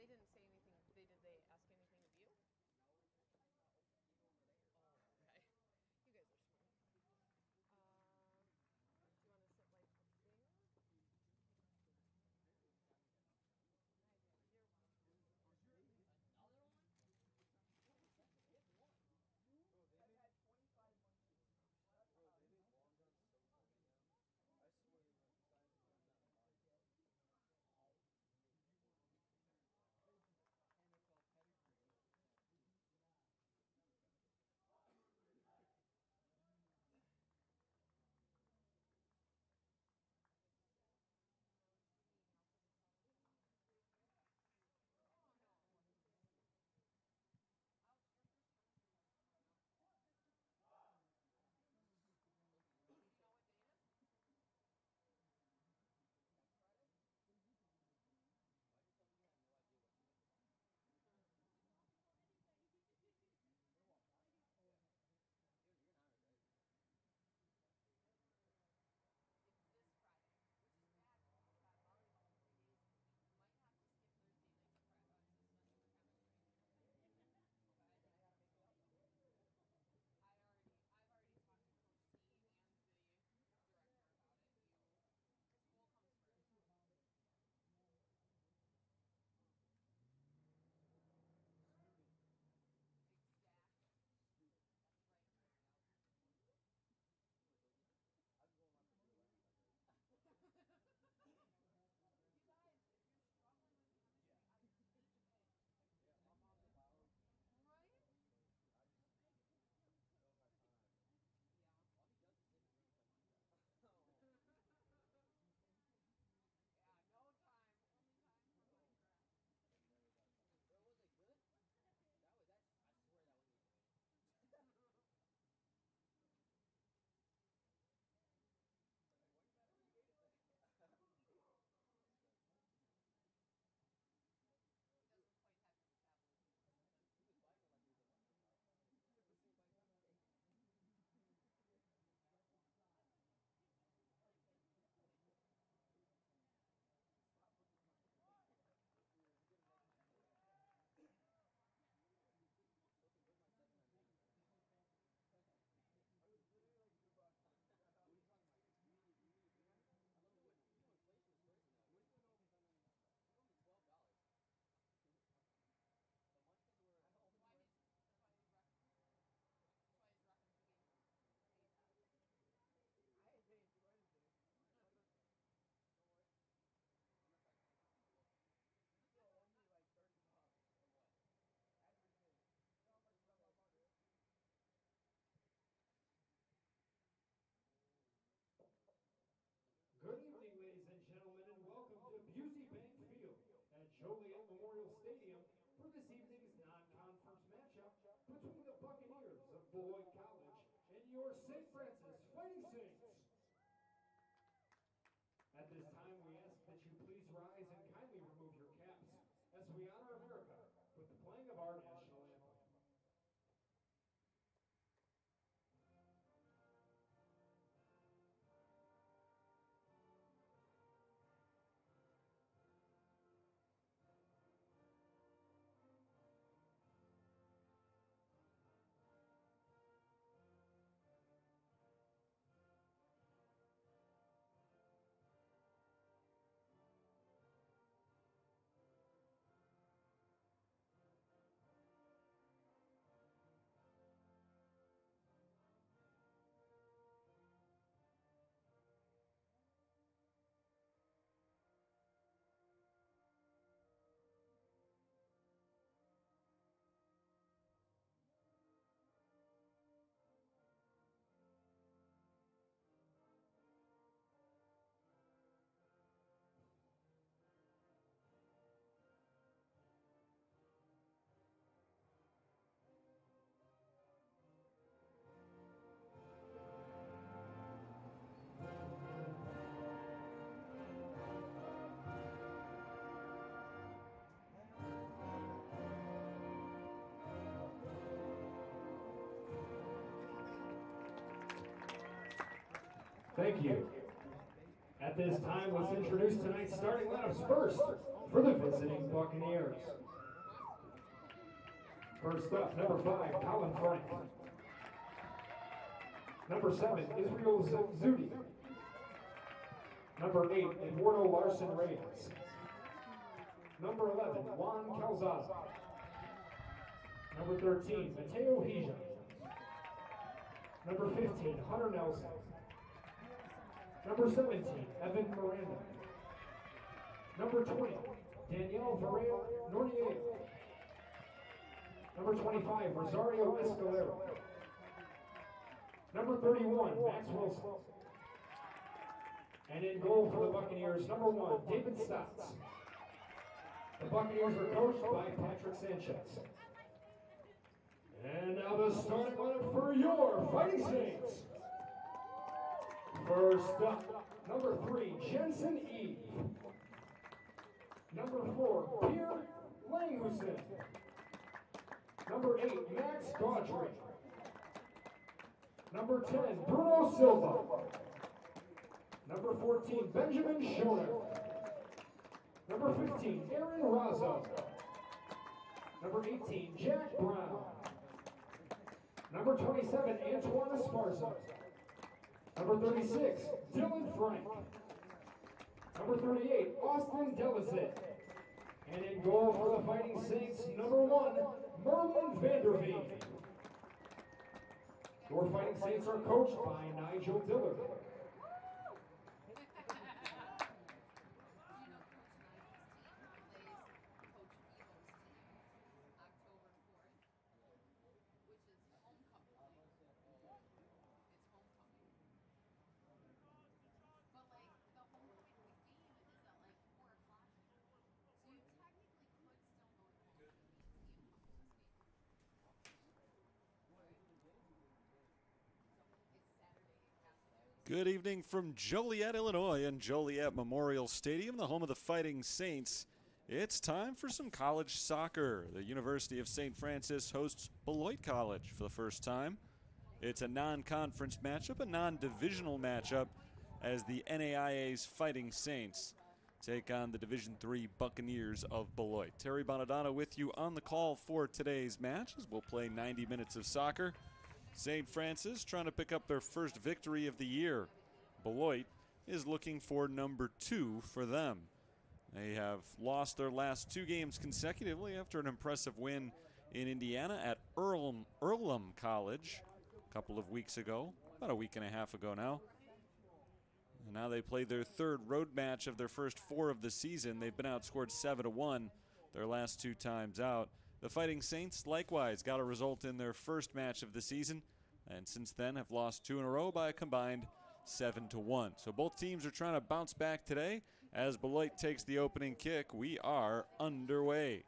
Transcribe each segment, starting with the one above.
didn't say anything. Did they ask anything of you? Oh, okay. You guys are smart. Do you want to sit like up there? You're welcome. Another one? Just one. I've had 25 monkeys. Bro, they make long johns so funny now. I swear they were the size of the amount of body parts. NFL pedigree. You know what day it is? Next Friday? Why'd you tell me you had no idea what day it was? You're what, not? Yeah. You're an Irish, right? It's this Friday, which is fabulous because I've already got 3 days to leave. We might have to skip Thursday night for chemistry. But Then I gotta make it up though. I've already talked to Coach C and the director about it. School comes first. Student. Exactly. Student. That's right, American. Come here, Cozy. I'd go on my Purdue line if I could. You guys, if you're struggling with chemistry, Yeah. I need to pay. Yeah, my mom's a biology major. Right? I just don't have time. Yeah. All he does is get in the ring and try to beat me. Oh. Yeah, no time. Only time for money No. crap. Never got time. Bro, was it good? That I swear that wasn't even me. Like, why are you mad at me? You ate it today. He doesn't quite have your metabolism or something. He was biting it like it was a lunch pail. First thing he bites out, steak. Stop looking at my plate. Here, let me get a nice piece of lamb. Cozy, where's my 7 on dinner tonight? I was literally like, bro, shut up. What are you talking about? You need a dinner? I love you know inflation is crazy now. Where's the open $7.99 though? It's only $12. The munchkins were I That's only why went. his reference game paid that. I ain't paying for anything. Like, don't worry. I'm not trying to take it. you still owe me like $30 For what? everything. You know how much is on my money? Good evening, ladies and gentlemen, and welcome to Busey Bank Field at Joliet Memorial Stadium for this evening's non-conference matchup between the Buccaneers of Beloit College and your St. Francis Fighting Saints. At this time, we ask that you please rise and kindly remove your caps as we honor America with the playing of our national anthem. Thank you. At this time, let's introduce tonight's starting lineups first for the visiting Buccaneers. First up, number 5, Colin Frank. Number 7, Israel Zudi. Number 8, Eduardo Larson Reyes. Number 11, Juan Calzada. Number 13, Mateo Hija. Number 15, Hunter Nelson. Number 17, Evan Miranda. Number 20, Danielle Varela Nornier. Number 25, Rosario Escalera. Number 31, Max Wilson. And in goal for the Buccaneers, number 1, David Stotts. The Buccaneers are coached by Patrick Sanchez. And now the starting lineup for your Fighting Saints. First up, number 3, Jensen Eve. Number 4, Pierre Langhusen. Number 8, Max Gaudry. Number 10, Bruno Silva. Number 14, Benjamin Schoner. Number 15, Aaron Razzo. Number 18, Jack Brown. Number 27, Antoine Esparza. Number 36, Dylan Frank. Number 38, Austin Delazet. And in goal for the Fighting Saints, number 1, Merlin Vanderveen. Your Fighting Saints are coached by Nigel Dillard. Good evening from Joliet, Illinois, and Joliet Memorial Stadium, the home of the Fighting Saints. It's time for some college soccer. The University of St. Francis hosts Beloit College for the first time. It's a non-conference matchup, a non-divisional matchup, as the NAIA's Fighting Saints take on the Division III Buccaneers of Beloit. Terry Bonadonna with you on the call for today's match, as we'll play 90 minutes of soccer. St. Francis trying to pick up their first victory of the year. Beloit is looking for number 2 for them. They have lost their last 2 games consecutively after an impressive win in Indiana at Earlham College a couple of weeks ago, about a week and a half ago now. And now they played their 3rd road match of their first 4 of the season. They've been outscored 7-1 their last 2 times out. The Fighting Saints likewise got a result in their first match of the season, and since then have lost 2 in a row by a combined 7-1. So both teams are trying to bounce back today. As Beloit takes the opening kick, we are underway.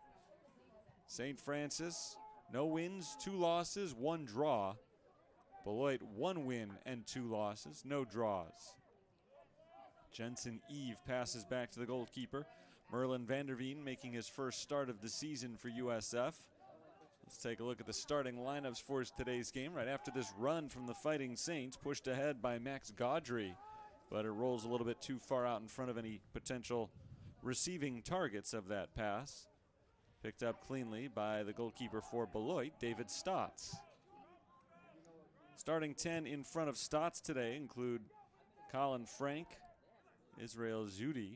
St. Francis, no wins, 2 losses, 1 draw. Beloit, 1 win and 2 losses, no draws. Jensen Eve passes back to the goalkeeper. Merlin Vanderveen making his first start of the season for USF. Let's take a look at the starting lineups for today's game. Right after this run from the Fighting Saints, pushed ahead by Max Gaudry, but it rolls a little bit too far out in front of any potential receiving targets of that pass. Picked up cleanly by the goalkeeper for Beloit, David Stotts. Starting 10 in front of Stotts today include Colin Frank, Israel Zudi,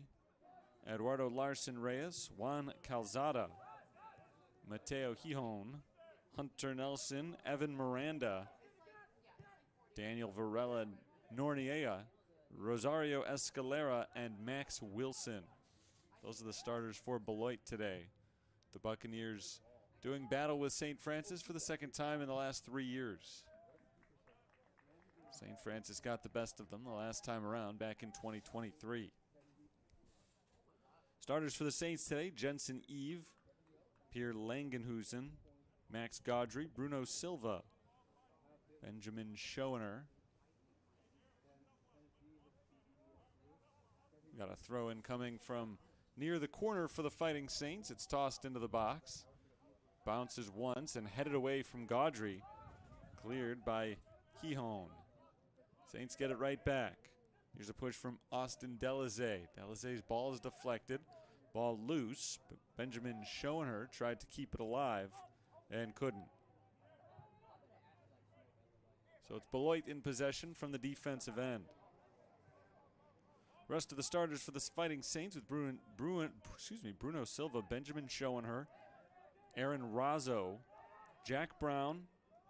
Eduardo Larson Reyes, Juan Calzada, Mateo Hijón, Hunter Nelson, Evan Miranda, Daniel Varela Nornier, Rosario Escalera, and Max Wilson. Those are the starters for Beloit today. The Buccaneers doing battle with St. Francis for the 2nd time in the last 3 years. St. Francis got the best of them the last time around back in 2023. Starters for the Saints today, Jensen Eve, Pierre Langenhusen, Max Gaudry, Bruno Silva, Benjamin Schoner. Got a throw in coming from near the corner for the Fighting Saints. It's tossed into the box. Bounces once and headed away from Gaudry. Cleared by Hijón. Saints get it right back. Here's a push from Austin Delazet. Delazet's ball is deflected. Ball loose, but Benjamin Schoenher tried to keep it alive and couldn't. So it's Beloit in possession from the defensive end. Rest of the starters for the Fighting Saints with Bruno Silva, Benjamin Schoenher, Aaron Razzo, Jack Brown,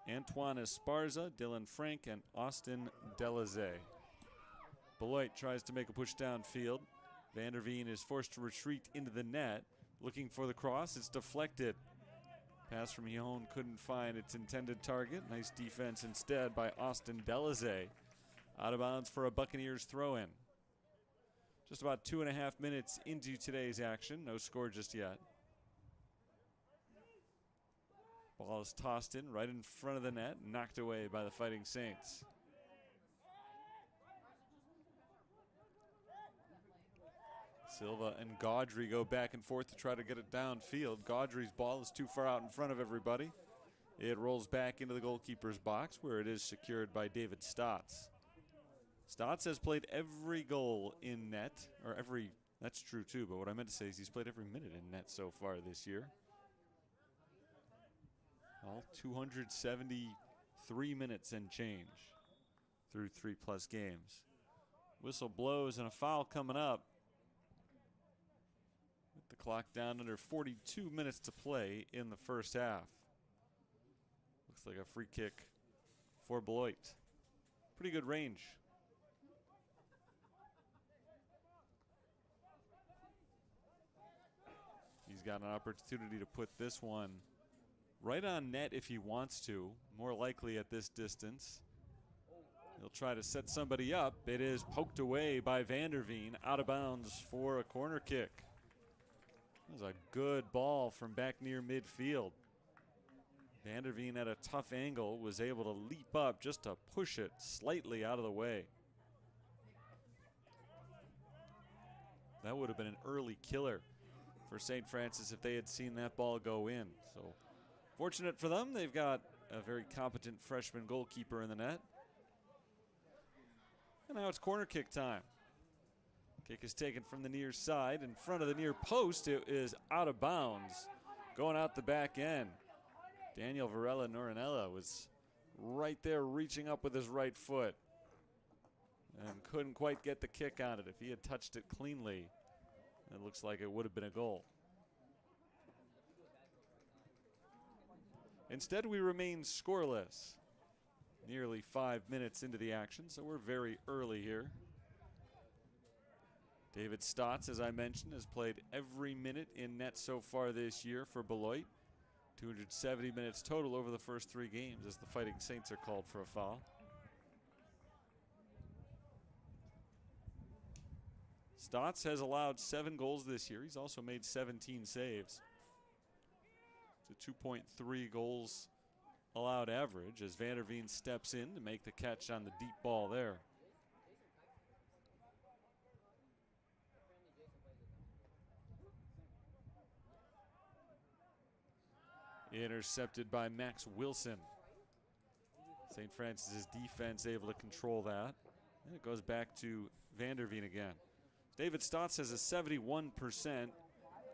Antoine Esparza, Dylan Frank, and Austin Delazay. Beloit tries to make a push downfield. Vanderveen is forced to retreat into the net. Looking for the cross, it's deflected. Pass from Yehon couldn't find its intended target. Nice defense instead by Austin Delazay. Out of bounds for a Buccaneers throw-in. Just about 2.5 minutes into today's action. No score just yet. Ball is tossed in right in front of the net, knocked away by the Fighting Saints. Silva and Gaudry go back and forth to try to get it downfield. Gaudry's ball is too far out in front of everybody. It rolls back into the goalkeeper's box where it is secured by David Stotts. Stotts has played every goal in net, or every, that's true too, but what I meant to say is he's played every minute in net so far this year. All 273 minutes and change through 3+ games. Whistle blows and a foul coming up. With the clock down under 42 minutes to play in the first half. Looks like a free kick for Beloit. Pretty good range. He's got an opportunity to put this one right on net if he wants to. More likely at this distance. He'll try to set somebody up. It is poked away by Vanderveen. Out of bounds for a corner kick. That was a good ball from back near midfield. Vanderveen at a tough angle was able to leap up just to push it slightly out of the way. That would have been an early killer for St. Francis if they had seen that ball go in. So fortunate for them, they've got a very competent freshman goalkeeper in the net. And now it's corner kick time. Kick is taken from the near side in front of the near post. It is out of bounds, going out the back end. Daniel Varela Norinella was right there reaching up with his right foot and couldn't quite get the kick on it. If he had touched it cleanly, it looks like it would have been a goal. Instead, we remain scoreless. Nearly 5 minutes into the action, so we're very early here. David Stotts, as I mentioned, has played every minute in net so far this year for Beloit. 270 minutes total over the first 3 games as the Fighting Saints are called for a foul. Stotts has allowed 7 goals this year. He's also made 17 saves. It's a 2.3 goals allowed average as Vanderveen steps in to make the catch on the deep ball there. Intercepted by Max Wilson. St. Francis's defense able to control that. And it goes back to Vanderveen again. David Stotts has a 71%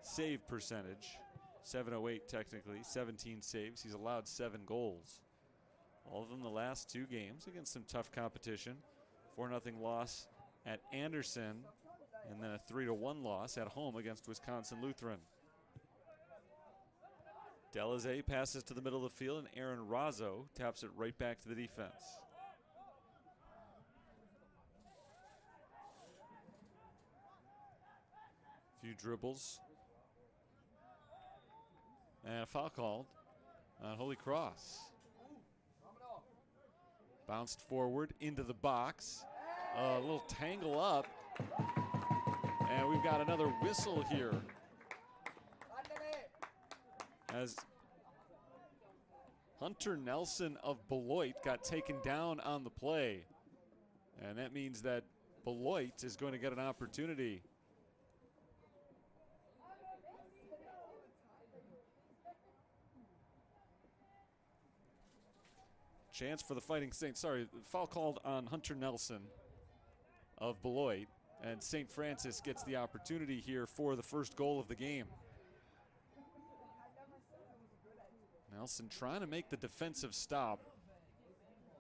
save percentage. 708 technically, 17 saves. He's allowed 7 goals. All of them the last 2 games against some tough competition. 4-0 loss at Anderson, and then a 3-1 loss at home against Wisconsin Lutheran. Delazay passes to the middle of the field, and Aaron Razzo taps it right back to the defense. A few dribbles. And a foul called on Holy Cross. Bounced forward into the box. A little tangle up. And we've got another whistle here. As Hunter Nelson of Beloit got taken down on the play. And that means that Beloit is going to get an opportunity. Chance for the Fighting Saints. Sorry, foul called on Hunter Nelson of Beloit. And St. Francis gets the opportunity here for the first goal of the game. Nelson trying to make the defensive stop,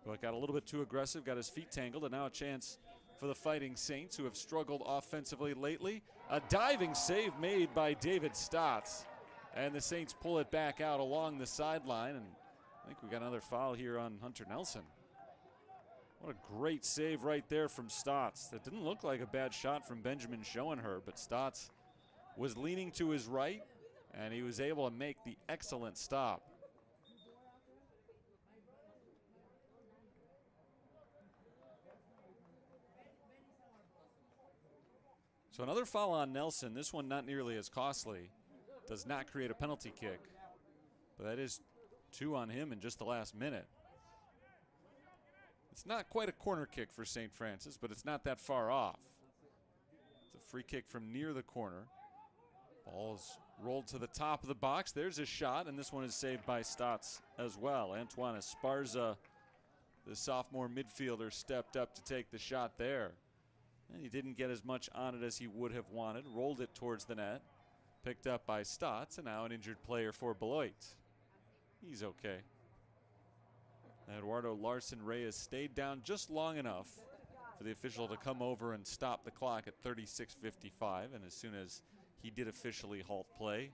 but got a little bit too aggressive, got his feet tangled, and now a chance for the Fighting Saints, who have struggled offensively lately. A diving save made by David Stotts, and the Saints pull it back out along the sideline, and I think we got another foul here on Hunter Nelson. What a great save right there from Stotts. That didn't look like a bad shot from Benjamin Schoenherr, but Stotts was leaning to his right, and he was able to make the excellent stop. So another foul on Nelson, this one not nearly as costly. Does not create a penalty kick, but that is 2 on him in just the last minute. It's not quite a corner kick for St. Francis, but it's not that far off. It's a free kick from near the corner. Ball is rolled to the top of the box. There's a shot, and this one is saved by Stotts as well. Antoine Esparza, the sophomore midfielder, stepped up to take the shot there. And he didn't get as much on it as he would have wanted. Rolled it towards the net. Picked up by Stotts, and now an injured player for Beloit. He's okay. Eduardo Larson Reyes stayed down just long enough for the official to come over and stop the clock at 36:55. And as soon as he did officially halt play,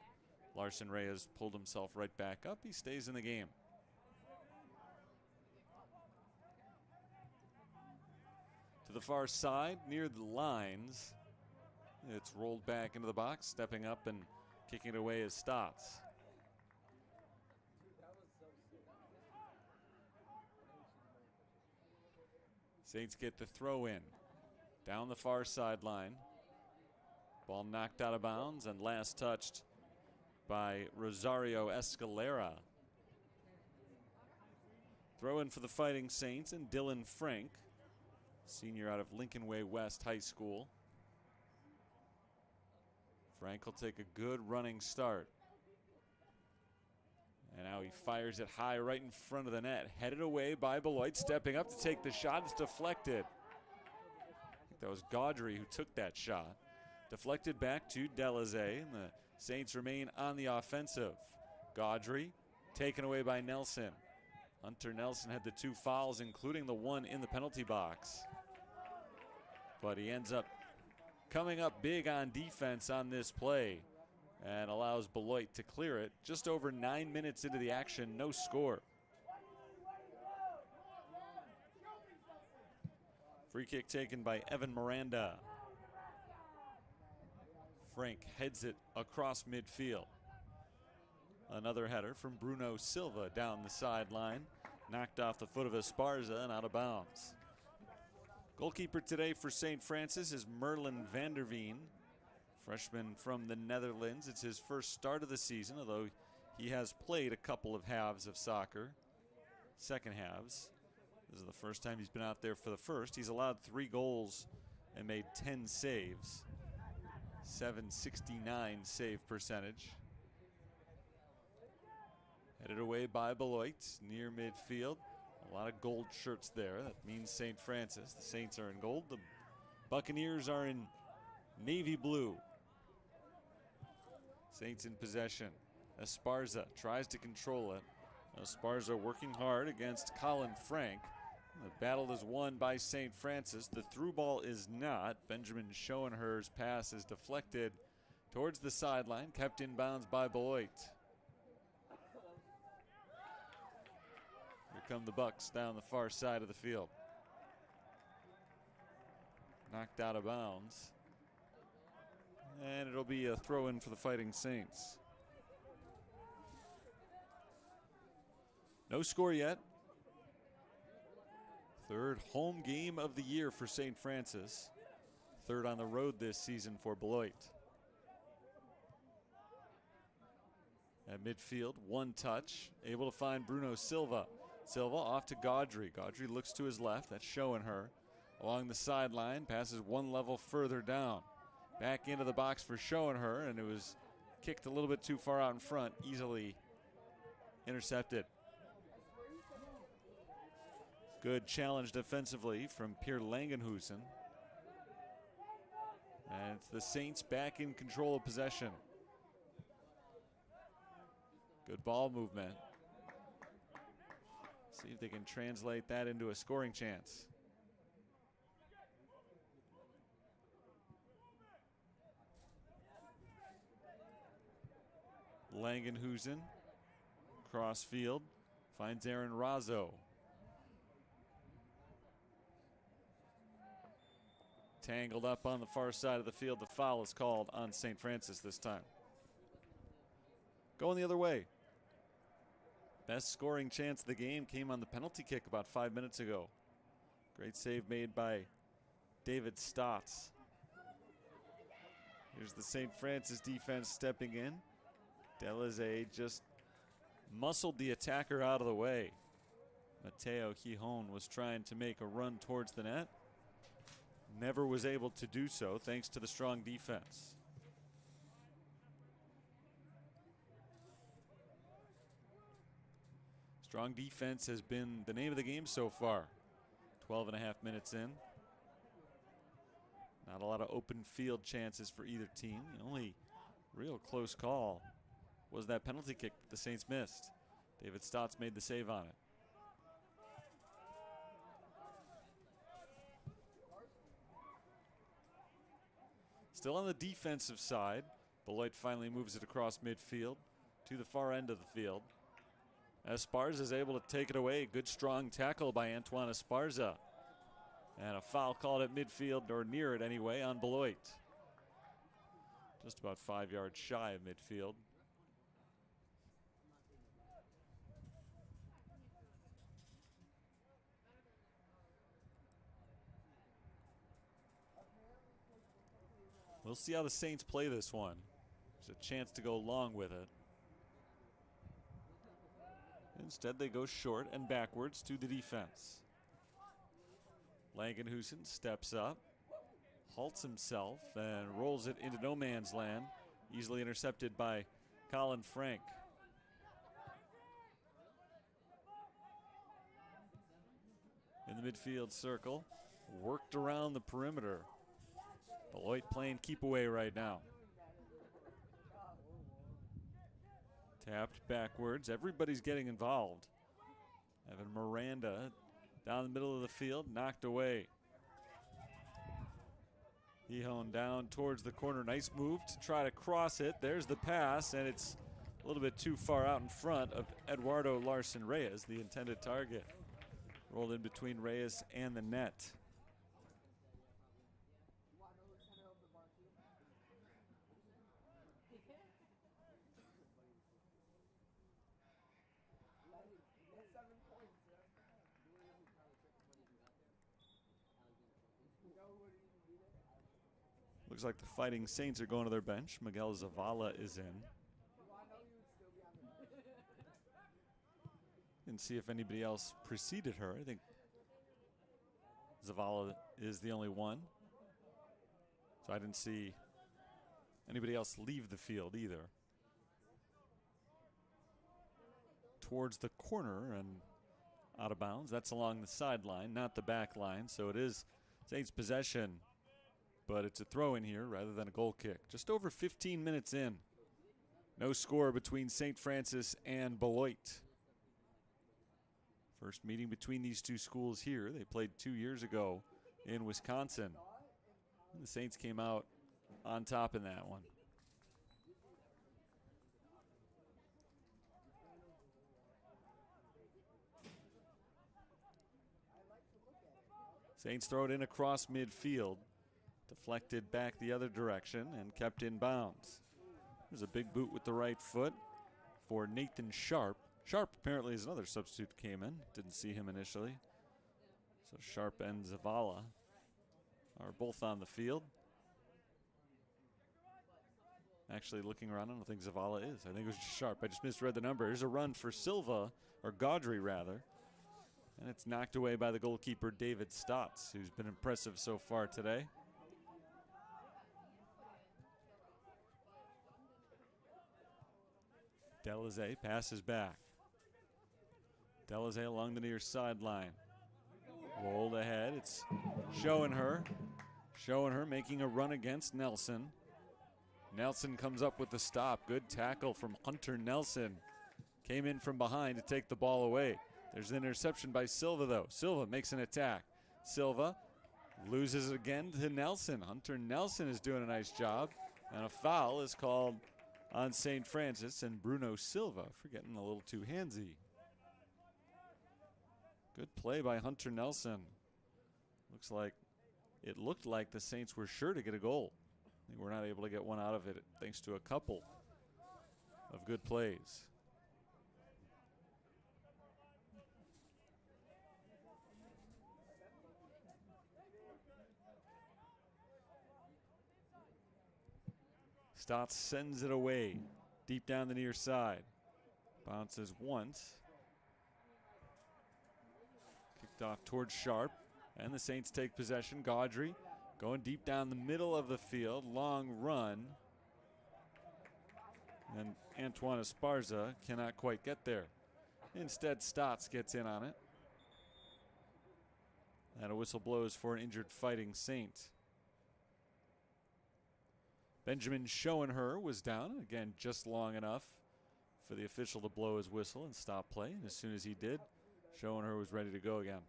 Larson Reyes pulled himself right back up. He stays in the game. To the far side, near the lines, it's rolled back into the box. Stepping up and kicking it away is Stotts. Saints get the throw in. Down the far sideline. Ball knocked out of bounds and last touched by Rosario Escalera. Throw in for the Fighting Saints and Dylan Frank, senior out of Lincoln Way West High School. Frank will take a good running start. And now he fires it high right in front of the net. Headed away by Beloit, stepping up to take the shot. It's deflected. I think that was Gaudry who took that shot. Deflected back to Delazay, and the Saints remain on the offensive. Gaudry taken away by Nelson. Hunter Nelson had the 2 fouls, including the one in the penalty box. But he ends up coming up big on defense on this play and allows Beloit to clear it. Just over 9 minutes into the action, no score. Free kick taken by Evan Miranda. Frank heads it across midfield. Another header from Bruno Silva down the sideline. Knocked off the foot of Esparza and out of bounds. Goalkeeper today for St. Francis is Merlin van der Veen, freshman from the Netherlands. It's his first start of the season, although he has played a couple of halves of soccer, second halves. This is the first time he's been out there for the first. He's allowed 3 goals and made 10 saves. 769 save percentage. Headed away by Beloit near midfield. A lot of gold shirts there. That means St. Francis. The Saints are in gold. The Buccaneers are in navy blue. Saints in possession. Esparza tries to control it. Esparza working hard against Colin Frank. The battle is won by St. Francis. The through ball is not. Benjamin Schoenherr's pass is deflected towards the sideline, kept in bounds by Beloit. Here come the Bucks down the far side of the field. Knocked out of bounds. And it'll be a throw in for the Fighting Saints. No score yet. Third home game of the year for St. Francis. Third on the road this season for Beloit. At midfield, one touch, able to find Bruno Silva. Silva off to Gaudry. Gaudry looks to his left, that's Schoenherr. Along the sideline, passes one level further down. Back into the box for Schoenherr, and it was kicked a little bit too far out in front, easily intercepted. Good challenge defensively from Pierre Langenhusen. And it's the Saints back in control of possession. Good ball movement. See if they can translate that into a scoring chance. Langenhusen, cross field, finds Aaron Razzo. Tangled up on the far side of the field. The foul is called on St. Francis this time. Going the other way. Best scoring chance of the game came on the penalty kick about 5 minutes ago. Great save made by David Stotts. Here's the St. Francis defense stepping in. Delaze just muscled the attacker out of the way. Mateo Gijon was trying to make a run towards the net. Never was able to do so thanks to the strong defense. Strong defense has been the name of the game so far. 12 and a half minutes in. Not a lot of open field chances for either team. The only real close call was that penalty kick that the Saints missed. David Stotts made the save on it. Still on the defensive side. Beloit finally moves it across midfield to the far end of the field. Esparza is able to take it away. Good strong tackle by Antoine Esparza. And a foul called at midfield, or near it anyway, on Beloit. Just about 5 yards shy of midfield. We'll see how the Saints play this one. There's a chance to go long with it. Instead, they go short and backwards to the defense. Langenhusen steps up, halts himself, and rolls it into no man's land. Easily intercepted by Colin Frank. In the midfield circle, worked around the perimeter. Beloit playing keep away right now. Tapped backwards. Everybody's getting involved. Evan Miranda down the middle of the field, knocked away. Gijon down towards the corner. Nice move to try to cross it. There's the pass, and it's a little bit too far out in front of Eduardo Larson Reyes, the intended target. Rolled in between Reyes and the net. Looks like the Fighting Saints are going to their bench. Miguel Zavala is in. Didn't see if anybody else preceded her. I think Zavala is the only one. So I didn't see anybody else leave the field either. Towards the corner and out of bounds. That's along the sideline, not the back line. So it is Saints possession. But it's a throw in here rather than a goal kick. Just over 15 minutes in. No score between St. Francis and Beloit. First meeting between these two schools here. They played 2 years ago in Wisconsin. And the Saints came out on top in that one. Saints throw it in across midfield. Deflected back the other direction and kept in bounds. There's a big boot with the right foot for Nathan Sharp. Sharp apparently is another substitute that came in. Didn't see him initially. So Sharp and Zavala are both on the field. Actually looking around, I don't think Zavala is. I think it was just Sharp. I just misread the number. Here's a run for Silva, or Gaudry rather. And it's knocked away by the goalkeeper David Stotts, who's been impressive so far today. Delaze passes back. Delaze along the near sideline. Rolled ahead. It's showing her, making a run against Nelson. Nelson comes up with the stop. Good tackle from Hunter Nelson. Came in from behind to take the ball away. There's an interception by Silva, though. Silva makes an attack. Silva loses it again to Nelson. Hunter Nelson is doing a nice job. And a foul is called on St. Francis and Bruno Silva for getting a little too handsy. Good play by Hunter Nelson. It looked like the Saints were sure to get a goal. They were not able to get one out of it thanks to a couple of good plays. Stotts sends it away deep down the near side. Bounces once. Kicked off towards Sharp. And the Saints take possession. Gaudry going deep down the middle of the field. Long run. And Antoine Esparza cannot quite get there. Instead, Stotts gets in on it. And a whistle blows for an injured Fighting Saint. Benjamin Schoenherr was down, again, just long enough for the official to blow his whistle and stop play. And as soon as he did, Schoenherr was ready to go again.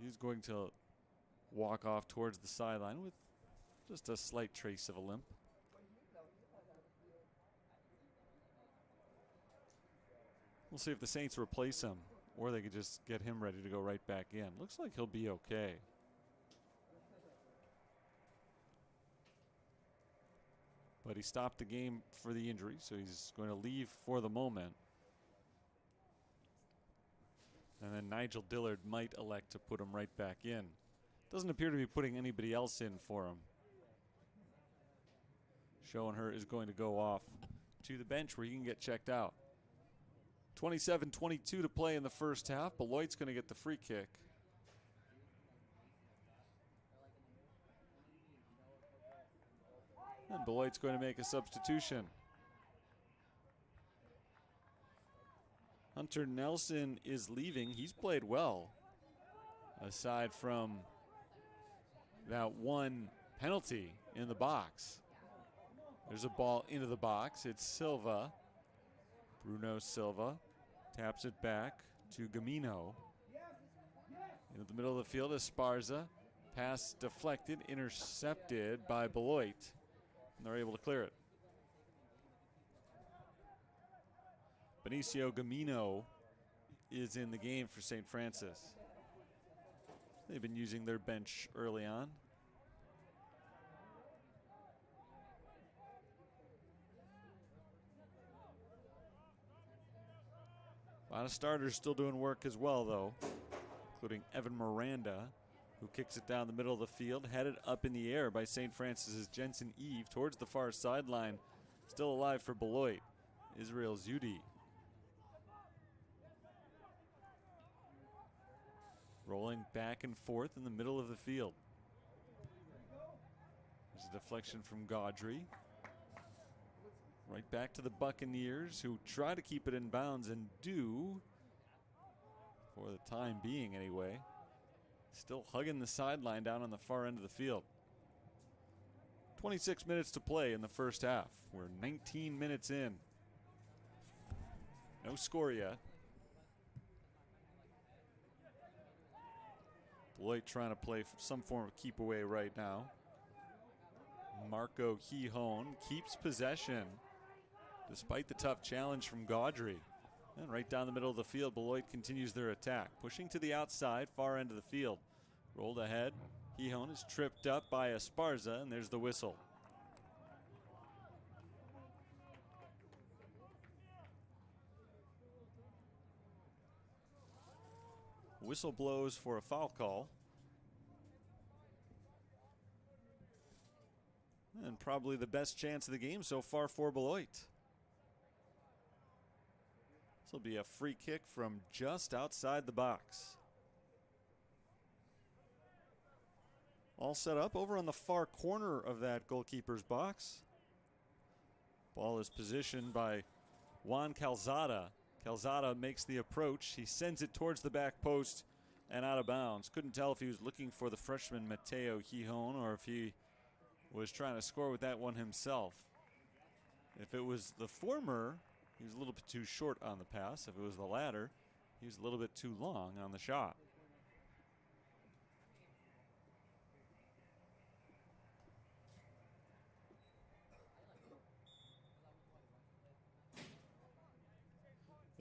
He's going to walk off towards the sideline with just a slight trace of a limp. We'll see if the Saints replace him, or they could just get him ready to go right back in. Looks like he'll be okay. But he stopped the game for the injury, so he's going to leave for the moment. And then Nigel Dillard might elect to put him right back in. Doesn't appear to be putting anybody else in for him. Schoenherr is going to go off to the bench where he can get checked out. 27-22 to play in the first half. Beloit's going to get the free kick. And Beloit's going to make a substitution. Hunter Nelson is leaving. He's played well, aside from that one penalty in the box. There's a ball into the box. It's Silva. Bruno Silva taps it back to Gamino. In the middle of the field, Esparza. Pass deflected, intercepted by Beloit. And they're able to clear it. Benicio Gamino is in the game for St. Francis. They've been using their bench early on. A lot of starters still doing work as well, though, including Evan Miranda, who kicks it down the middle of the field, headed up in the air by St. Francis's Jensen Eve towards the far sideline. Still alive for Beloit, Israel Zudi. Rolling back and forth in the middle of the field. There's a deflection from Gaudry. Right back to the Buccaneers, who try to keep it in bounds and do, for the time being anyway. Still hugging the sideline down on the far end of the field. 26 minutes to play in the first half. We're 19 minutes in. No score yet. Beloit trying to play some form of keep away right now. Marco Hihon keeps possession despite the tough challenge from Gaudry. And right down the middle of the field, Beloit continues their attack. Pushing to the outside, far end of the field. Rolled ahead. Hihon is tripped up by Esparza, and there's the whistle. Whistle blows for a foul call. And probably the best chance of the game so far for Beloit. This will be a free kick from just outside the box. All set up over on the far corner of that goalkeeper's box. Ball is positioned by Juan Calzada. Calzada makes the approach. He sends it towards the back post and out of bounds. Couldn't tell if he was looking for the freshman Mateo Hihon or if he was trying to score with that one himself. If it was the former, He was a little bit too short on the pass. If it was the latter, he was a little bit too long on the shot.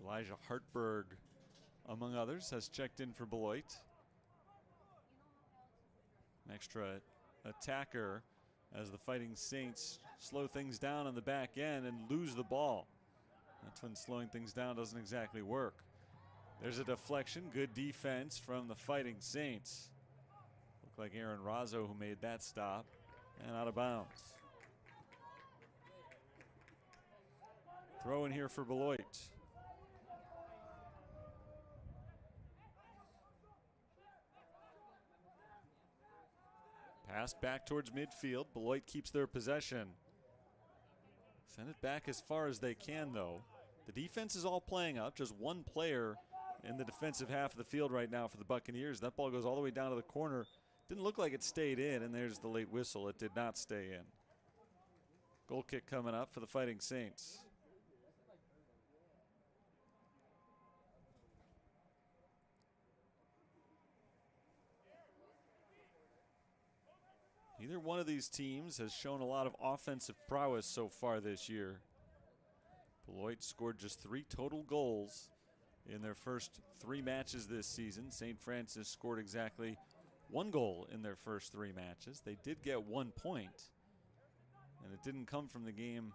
Elijah Hartberg, among others, has checked in for Beloit. An extra attacker as the Fighting Saints slow things down on the back end and lose the ball. That's when slowing things down doesn't exactly work. There's a deflection, good defense from the Fighting Saints. Looked like Aaron Razzo who made that stop, and out of bounds. Throw in here for Beloit. Pass back towards midfield. Beloit keeps their possession. Send it back as far as they can, though. The defense is all playing up. Just one player in the defensive half of the field right now for the Buccaneers. That ball goes all the way down to the corner. Didn't look like it stayed in, and there's the late whistle. It did not stay in. Goal kick coming up for the Fighting Saints. Neither one of these teams has shown a lot of offensive prowess so far this year. Beloit scored just 3 total goals in their first 3 matches this season. St. Francis scored exactly 1 goal in their first 3 matches. They did get 1 point, and it didn't come from the game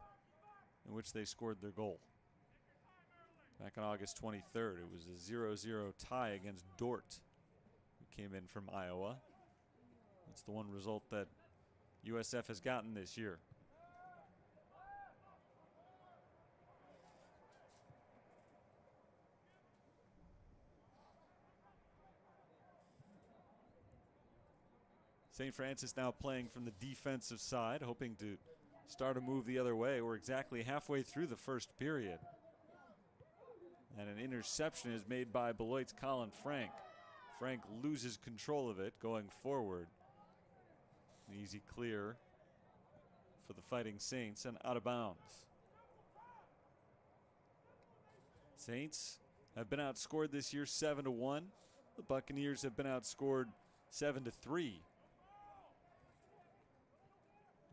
in which they scored their goal. Back on August 23rd, it was a 0-0 tie against Dort, who came in from Iowa. That's the one result that USF has gotten this year. St. Francis now playing from the defensive side, hoping to start a move the other way. We're exactly halfway through the first period. And an interception is made by Beloit's Colin Frank. Frank loses control of it going forward. An easy clear for the Fighting Saints and out of bounds. Saints have been outscored this year 7-1. The Buccaneers have been outscored 7-3.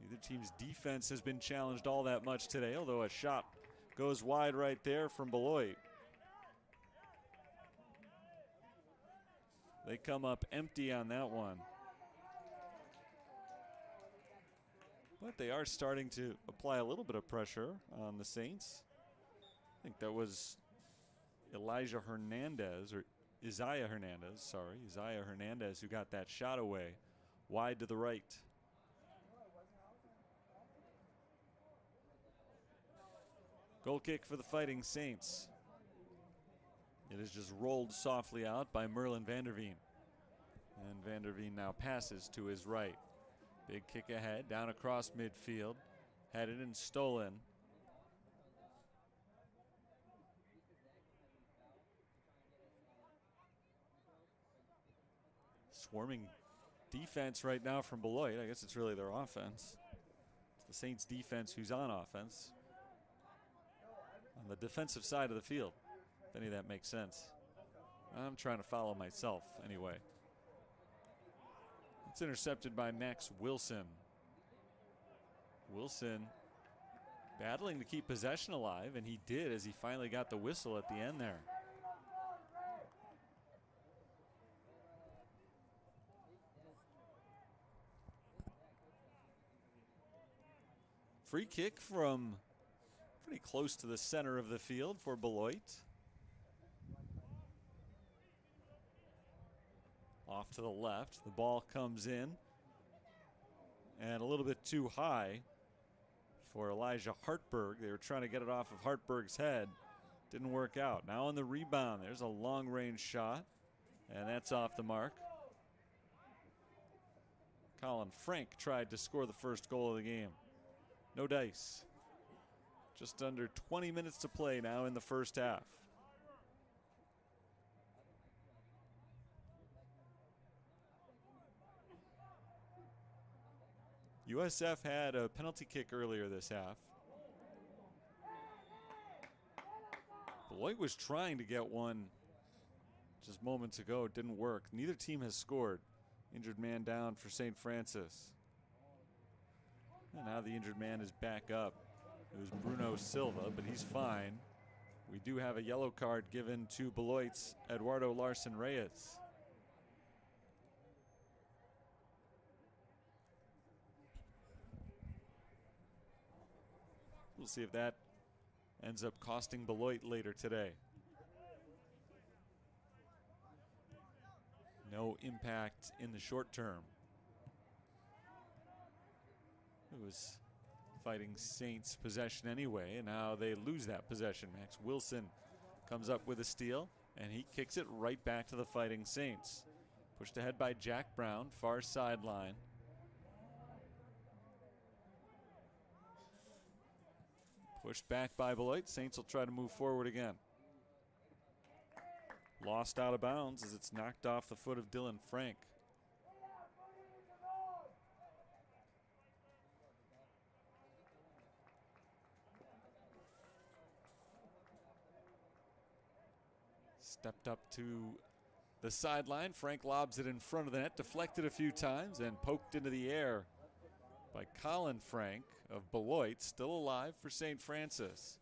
Neither team's defense has been challenged all that much today, although a shot goes wide right there from Beloit. They come up empty on that one. But they are starting to apply a little bit of pressure on the Saints. I think that was Isaiah Hernandez who got that shot away wide to the right. Goal kick for the Fighting Saints. It is just rolled softly out by Merlin Vanderveen. And Vanderveen now passes to his right. Big kick ahead, down across midfield. Headed and stolen. Swarming defense right now from Beloit. I guess it's really their offense. It's the Saints defense who's on offense. On the defensive side of the field, if any of that makes sense. I'm trying to follow myself anyway. It's intercepted by Max Wilson. Wilson battling to keep possession alive, and he did as he finally got the whistle at the end there. Free kick from pretty close to the center of the field for Beloit. Off to the left, the ball comes in and a little bit too high for Elijah Hartberg. They were trying to get it off of Hartberg's head. Didn't work out. Now on the rebound, there's a long range shot, and that's off the mark. Colin Frank tried to score the first goal of the game. No dice. Just under 20 minutes to play now in the first half. USF had a penalty kick earlier this half. Beloit was trying to get one just moments ago. It didn't work. Neither team has scored. Injured man down for St. Francis. And now the injured man is back up. It was Bruno Silva, but he's fine. We do have a yellow card given to Beloit's Eduardo Larson Reyes. We'll see if that ends up costing Beloit later today. No impact in the short term. It was Fighting Saints possession anyway, and now they lose that possession. Max Wilson comes up with a steal, and he kicks it right back to the Fighting Saints. Pushed ahead by Jack Brown, far sideline. Pushed back by Beloit. Saints will try to move forward again. Lost out of bounds as it's knocked off the foot of Dylan Frank. Stepped up to the sideline. Frank lobs it in front of the net, deflected a few times, and poked into the air by Colin Frank of Beloit, still alive for St. Francis.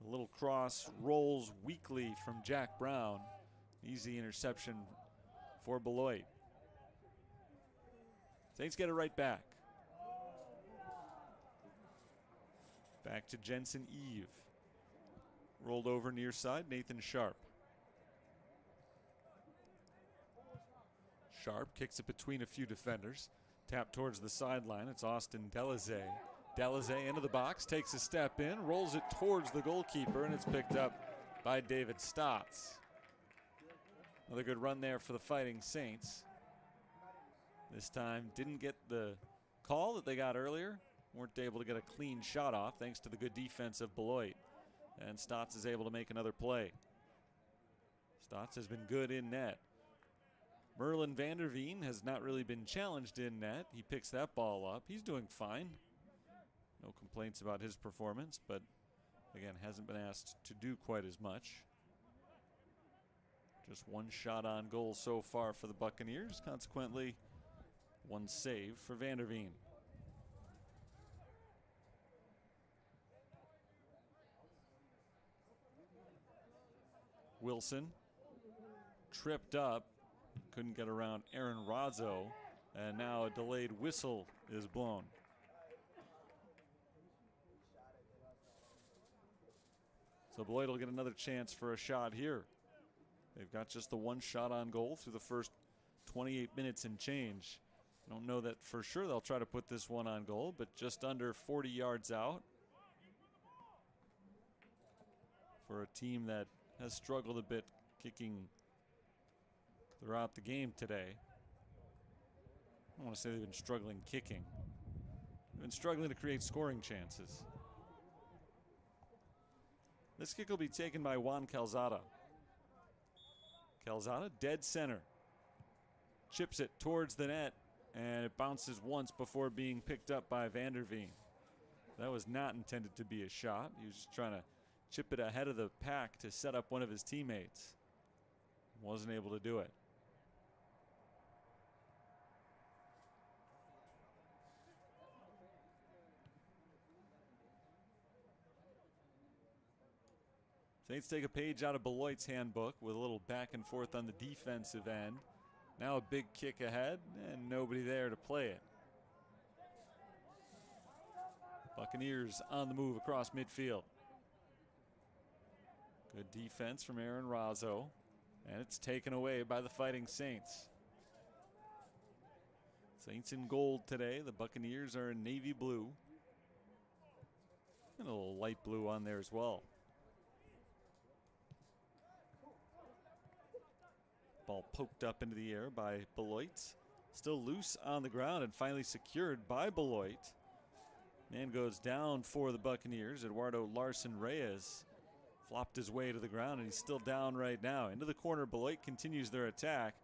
A little cross rolls weakly from Jack Brown. Easy interception for Beloit. Saints get it right back. Back to Jensen Eve. Rolled over near side, Nathan Sharp. Sharp kicks it between a few defenders. Tap towards the sideline. It's Austin Delazay. Delazay into the box, takes a step in, rolls it towards the goalkeeper, and it's picked up by David Stotts. Another good run there for the Fighting Saints. This time didn't get the call that they got earlier. Weren't able to get a clean shot off thanks to the good defense of Beloit. And Stotts is able to make another play. Stotts has been good in net. Merlin Vanderveen has not really been challenged in net. He picks that ball up. He's doing fine. No complaints about his performance, but again, hasn't been asked to do quite as much. Just one shot on goal so far for the Buccaneers. Consequently, one save for Vanderveen. Wilson tripped up, couldn't get around Aaron Razzo, and now a delayed whistle is blown. So Beloit will get another chance for a shot here. They've got just the one shot on goal through the first 28 minutes and change. I don't know that for sure they'll try to put this one on goal, but just under 40 yards out for a team that has struggled a bit kicking throughout the game today. I don't want to say they've been struggling kicking. They've been struggling to create scoring chances. This kick will be taken by Juan Calzada. Calzada, dead center. Chips it towards the net, and it bounces once before being picked up by Vanderveen. That was not intended to be a shot. He was just trying to chip it ahead of the pack to set up one of his teammates. Wasn't able to do it. Saints take a page out of Beloit's handbook with a little back and forth on the defensive end. Now a big kick ahead and nobody there to play it. Buccaneers on the move across midfield. Good defense from Aaron Razzo, and it's taken away by the Fighting Saints. Saints in gold today. The Buccaneers are in navy blue. And a little light blue on there as well. Ball poked up into the air by Beloit. Still loose on the ground and finally secured by Beloit. Man goes down for the Buccaneers. Eduardo Larson Reyes flopped his way to the ground, and he's still down right now. Into the corner, Beloit continues their attack.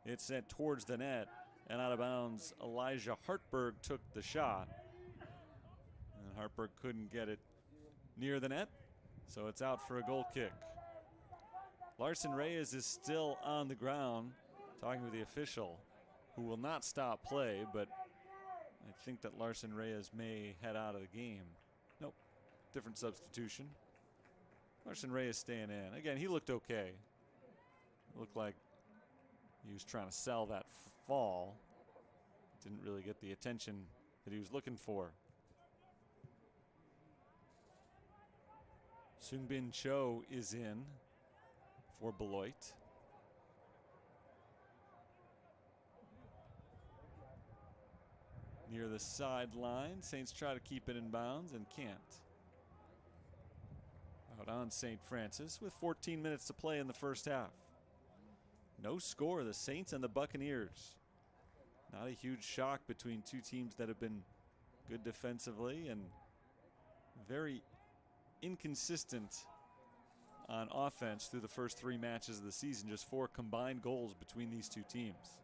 It's sent towards the net and out of bounds. Elijah Hartberg took the shot. And Hartberg couldn't get it near the net, so it's out for a goal kick. Larson Reyes is still on the ground talking with the official, who will not stop play, but I think that Larson Reyes may head out of the game. Nope, different substitution. Larson Reyes staying in. Again, he looked okay. Looked like he was trying to sell that fall. Didn't really get the attention that he was looking for. Sungbin Cho is in for Beloit. Near the sideline, Saints try to keep it in bounds and can't. Out on St. Francis with 14 minutes to play in the first half. No score, the Saints and the Buccaneers. Not a huge shock between two teams that have been good defensively and very inconsistent on offense through the first 3 matches of the season. Just 4 combined goals between these two teams.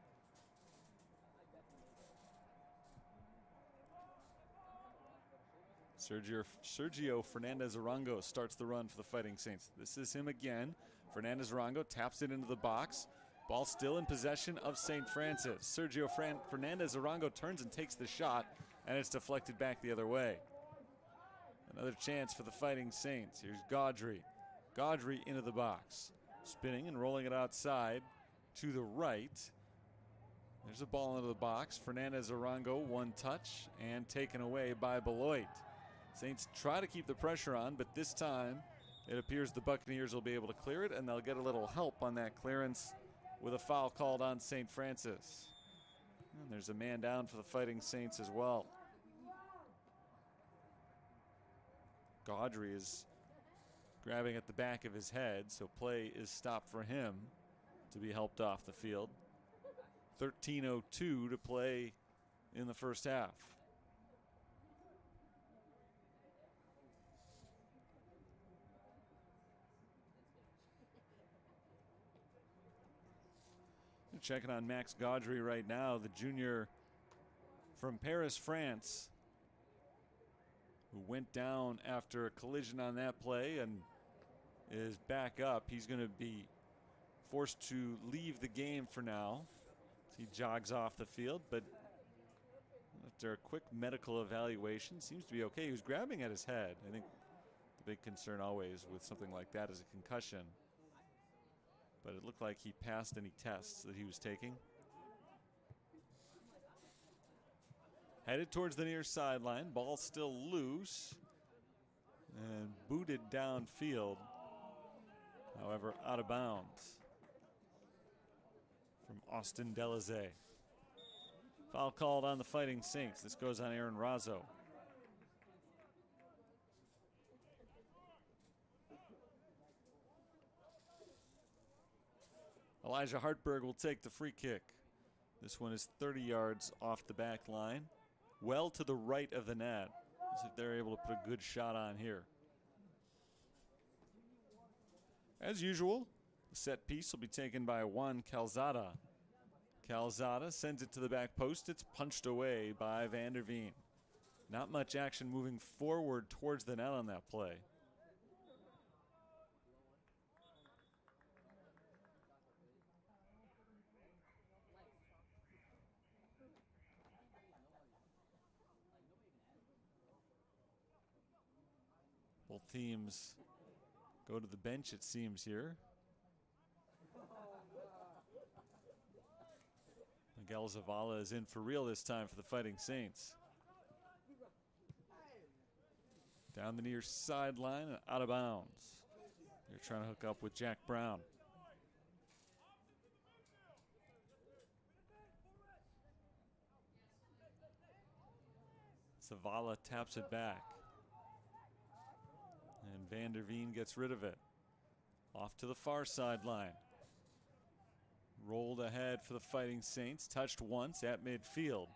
Sergio Fernandez Arango starts the run for the Fighting Saints. This is him again. Fernandez Arango taps it into the box. Ball still in possession of St. Francis. Sergio Fernandez Arango turns and takes the shot, and it's deflected back the other way. Another chance for the Fighting Saints. Here's Gaudry. Gaudry into the box. Spinning and rolling it outside to the right. There's a ball into the box. Fernandez Arango, one touch, and taken away by Beloit. Saints try to keep the pressure on, but this time it appears the Buccaneers will be able to clear it, and they'll get a little help on that clearance with a foul called on St. Francis. And there's a man down for the Fighting Saints as well. Gaudry is grabbing at the back of his head, so play is stopped for him to be helped off the field. 13:02 to play in the first half. Checking on Max Gaudry right now, the junior from Paris, France, who went down after a collision on that play and is back up. He's going to be forced to leave the game for now. He jogs off the field, but after a quick medical evaluation, seems to be okay. He was grabbing at his head. I think the big concern always with something like that is a concussion. But it looked like he passed any tests that he was taking. Headed towards the near sideline. Ball still loose and booted downfield. However, out of bounds from Austin Delazay. Foul called on the Fighting Saints. This goes on Aaron Razzo. Elijah Hartberg will take the free kick. This one is 30 yards off the back line. Well to the right of the net. As if they're able to put a good shot on here. As usual, the set piece will be taken by Juan Calzada. Calzada sends it to the back post. It's punched away by Van der Veen. Not much action moving forward towards the net on that play. Both teams go to the bench, it seems, here. Miguel Zavala is in for real this time for the Fighting Saints. Down the near sideline and out of bounds. They're trying to hook up with Jack Brown. Zavala taps it back. And Van der Veen gets rid of it. Off to the far sideline. Rolled ahead for the Fighting Saints. Touched once at midfield.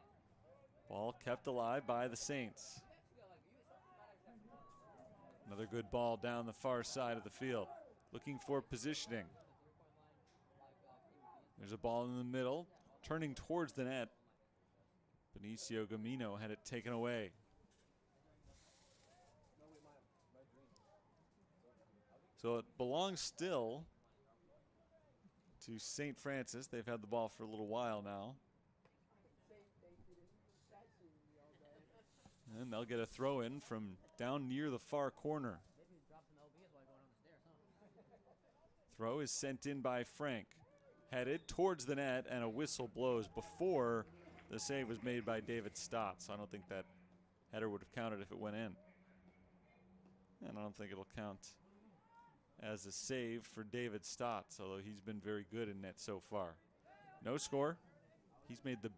Ball kept alive by the Saints. Another good ball down the far side of the field. Looking for positioning. There's a ball in the middle. Turning towards the net. Benicio Gamino had it taken away. So it belongs still to St. Francis. They've had the ball for a little while now. And they'll get a throw in from down near the far corner. Throw is sent in by Frank. Headed towards the net, and a whistle blows before the save was made by David Stott. So I don't think that header would have counted if it went in. And I don't think it'll count as a save for David Stott, although he's been very good in net so far. No score. He's made the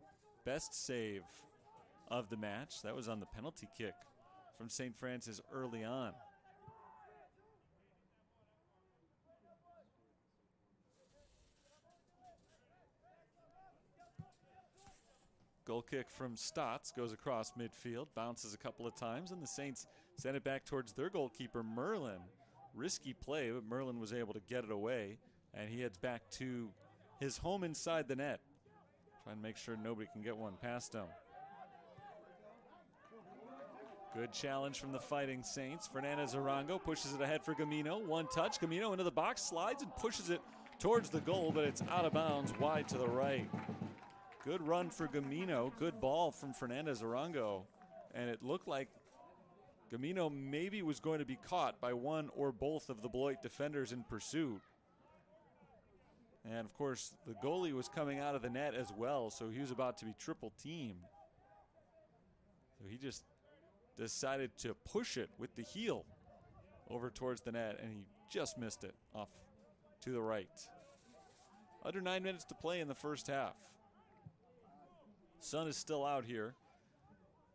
best save of the match. That was on the penalty kick from St. Francis early on. Goal kick from Stotts goes across midfield, bounces a couple of times, and the Saints send it back towards their goalkeeper, Merlin. Risky play, but Merlin was able to get it away, and he heads back to his home inside the net, trying to make sure nobody can get one past him. Good challenge from the Fighting Saints. Fernandez Arango pushes it ahead for Gamino. One touch, Gamino into the box, slides and pushes it towards the goal, but it's out of bounds, wide to the right. Good run for Gamino, good ball from Fernandez Arango, and it looked like Gamino maybe was going to be caught by one or both of the Beloit defenders in pursuit. And of course, the goalie was coming out of the net as well, so he was about to be triple teamed. So he just decided to push it with the heel over towards the net, and he just missed it off to the right. Under 9 minutes to play in the first half. Sun is still out here.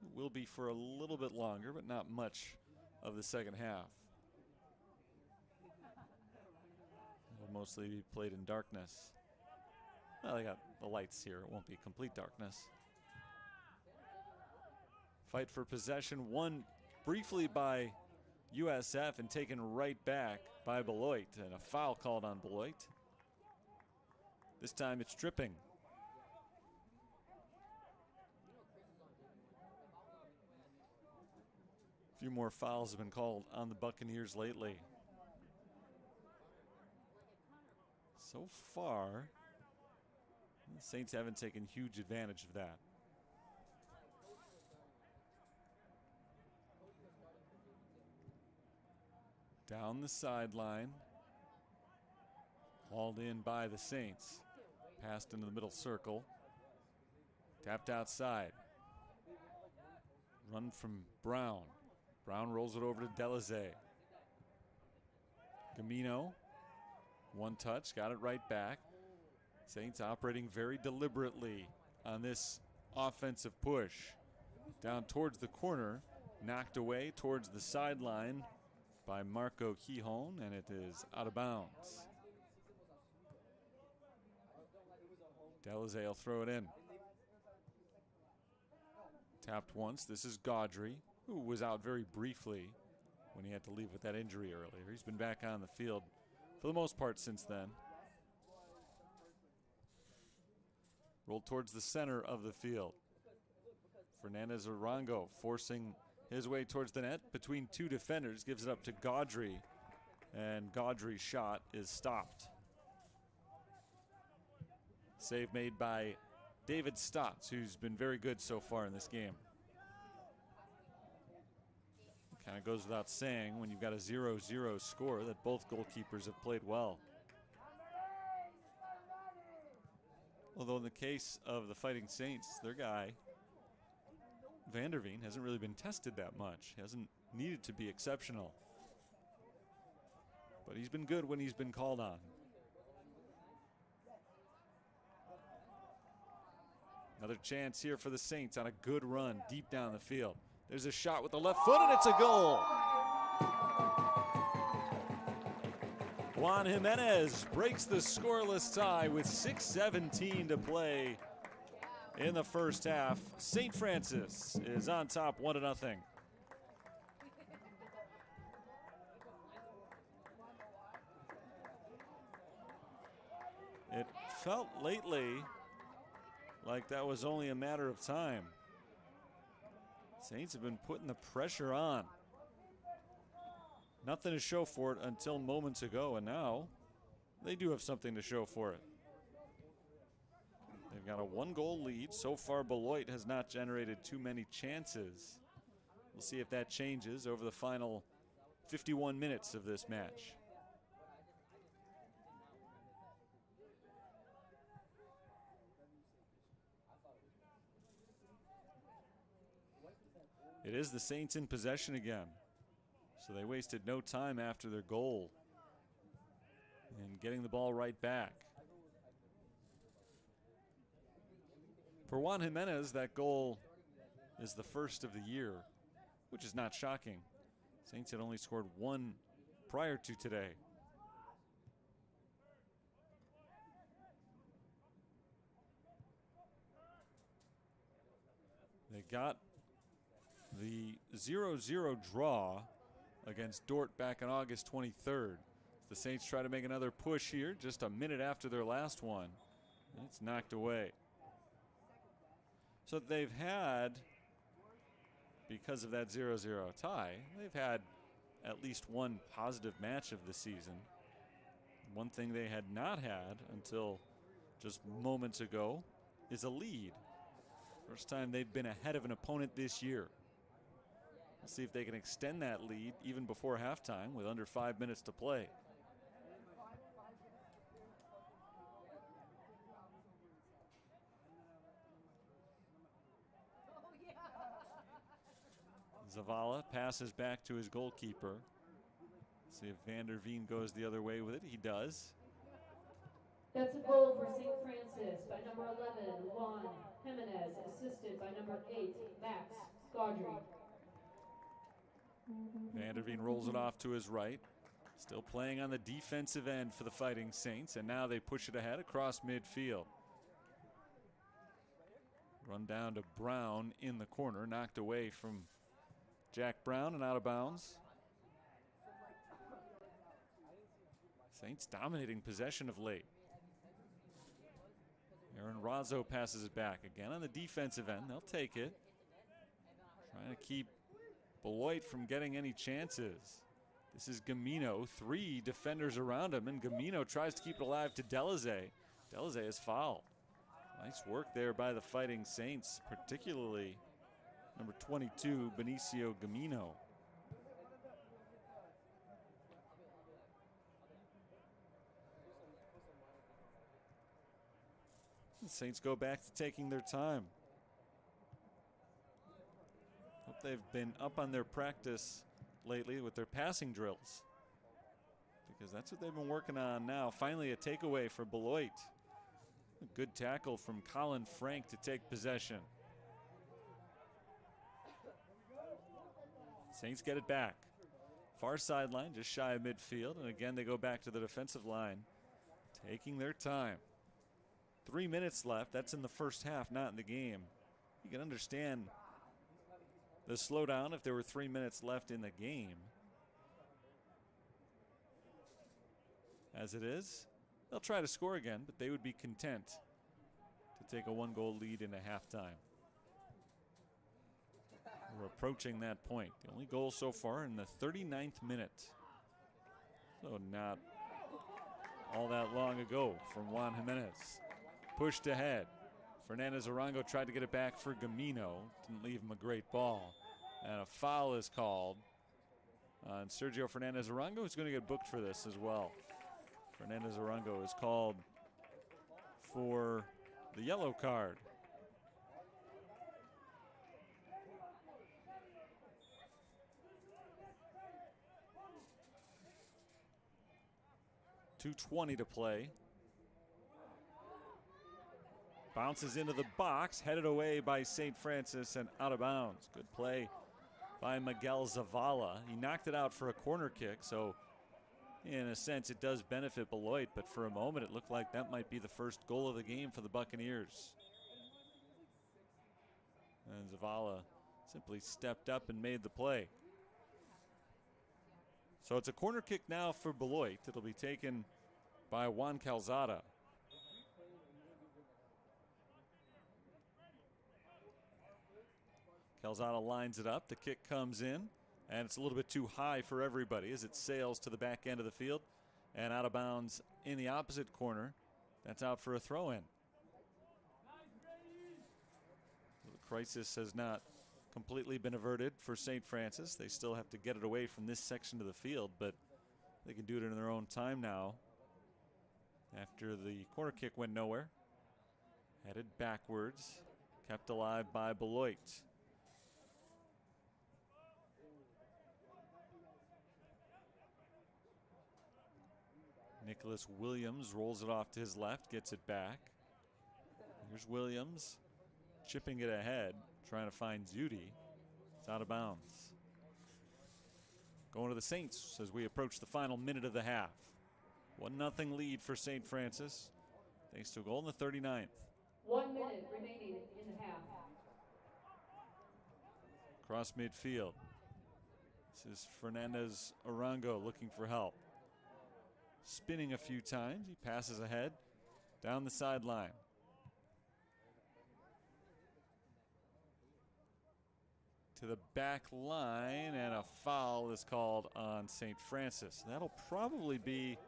It will be for a little bit longer, but not much of the second half. It will mostly be played in darkness. Well, they got the lights here. It won't be complete darkness. Fight for possession won briefly by USF and taken right back by Beloit, and a foul called on Beloit. This time it's tripping. A few more fouls have been called on the Buccaneers lately. So far, the Saints haven't taken huge advantage of that. Down the sideline. Hauled in by the Saints. Passed into the middle circle. Tapped outside. Run from Brown. Brown rolls it over to Delazay. Gamino. One touch, got it right back. Saints operating very deliberately on this offensive push. Down towards the corner. Knocked away towards the sideline by Marco Quijón, and it is out of bounds. Delazay will throw it in. Tapped once. This is Gaudry, who was out very briefly when he had to leave with that injury earlier. He's been back on the field for the most part since then. Rolled towards the center of the field. Fernandez Arango forcing his way towards the net between two defenders, gives it up to Gaudry, and Gaudry's shot is stopped. Save made by David Stotts, who's been very good so far in this game. Kind of goes without saying when you've got a 0-0 score that both goalkeepers have played well. Although in the case of the Fighting Saints, their guy, Vanderveen, hasn't really been tested that much. He hasn't needed to be exceptional. But he's been good when he's been called on. Another chance here for the Saints on a good run deep down the field. There's a shot with the left foot, and it's a goal. Juan Jimenez breaks the scoreless tie with 6:17 to play in the first half. St. Francis is on top 1-0. It felt lately like that was only a matter of time. Saints have been putting the pressure on. Nothing to show for it until moments ago, and now they do have something to show for it. They got a 1-goal lead. So far, Beloit has not generated too many chances. We'll see if that changes over the final 51 minutes of this match. It is the Saints in possession again. So they wasted no time after their goal in getting the ball right back. For Juan Jimenez, that goal is the first of the year, which is not shocking. Saints had only scored one prior to today. They got the 0-0 draw against Dort back on August 23rd. The Saints try to make another push here just a minute after their last one, and it's knocked away. So they've had, because of that 0-0 tie, they've had at least one positive match of the season. One thing they had not had until just moments ago is a lead. First time they've been ahead of an opponent this year. We'll see if they can extend that lead even before halftime with under 5 minutes to play. Zavala passes back to his goalkeeper. See if Van der Veen goes the other way with it. He does. That's a goal for St. Francis by number 11, Juan Jimenez, assisted by number 8, Max Gaudry. Van der Veen rolls it off to his right. Still playing on the defensive end for the Fighting Saints, and now they push it ahead across midfield. Run down to Brown in the corner, knocked away from Jack Brown and out of bounds. Saints dominating possession of late. Aaron Razzo passes it back again on the defensive end. They'll take it. Trying to keep Beloit from getting any chances. This is Gamino, 3 defenders around him, and Gamino tries to keep it alive to Delaze. Delaze is fouled. Nice work there by the Fighting Saints, particularly number 22, Benicio Gamino. The Saints go back to taking their time. Hope they've been up on their practice lately with their passing drills, because that's what they've been working on now. Finally a takeaway for Beloit. A good tackle from Colin Frank to take possession. Saints get it back. Far sideline, just shy of midfield, and again they go back to the defensive line, taking their time. 3 minutes left. That's in the first half, not in the game. You can understand the slowdown if there were 3 minutes left in the game. As it is, they'll try to score again, but they would be content to take a 1-goal lead in a halftime. We're approaching that point. The only goal so far in the 39th minute. So not all that long ago from Juan Jimenez. Pushed ahead. Fernandez Arango tried to get it back for Gamino. Didn't leave him a great ball. And a foul is called on Sergio Fernandez Arango, who's going to get booked for this as well. Fernandez Arango is called for the yellow card. .2:20 to play. Bounces into the box, headed away by St. Francis and out of bounds. Good play by Miguel Zavala. He knocked it out for a corner kick, so in a sense it does benefit Beloit, but for a moment it looked like that might be the first goal of the game for the Buccaneers. And Zavala simply stepped up and made the play. So it's a corner kick now for Beloit. It'll be taken by Juan Calzada. Calzada lines it up. The kick comes in, and it's a little bit too high for everybody as it sails to the back end of the field and out of bounds in the opposite corner. That's out for a throw-in. crisis has not completely been averted for St. Francis. They still have to get it away from this section of the field, but they can do it in their own time now. After the corner kick went nowhere. Headed backwards. Kept alive by Beloit. Nicholas Williams rolls it off to his left, gets it back. Here's Williams chipping it ahead, trying to find Zudi. It's out of bounds. Going to the Saints as we approach the final minute of the half. 1-0 lead for St. Francis, thanks to a goal in the 39th. 1 minute remaining in the half. Across midfield. This is Fernandez Arango looking for help. Spinning a few times, he passes ahead down the sideline. To the back line, and a foul is called on St. Francis. That'll probably be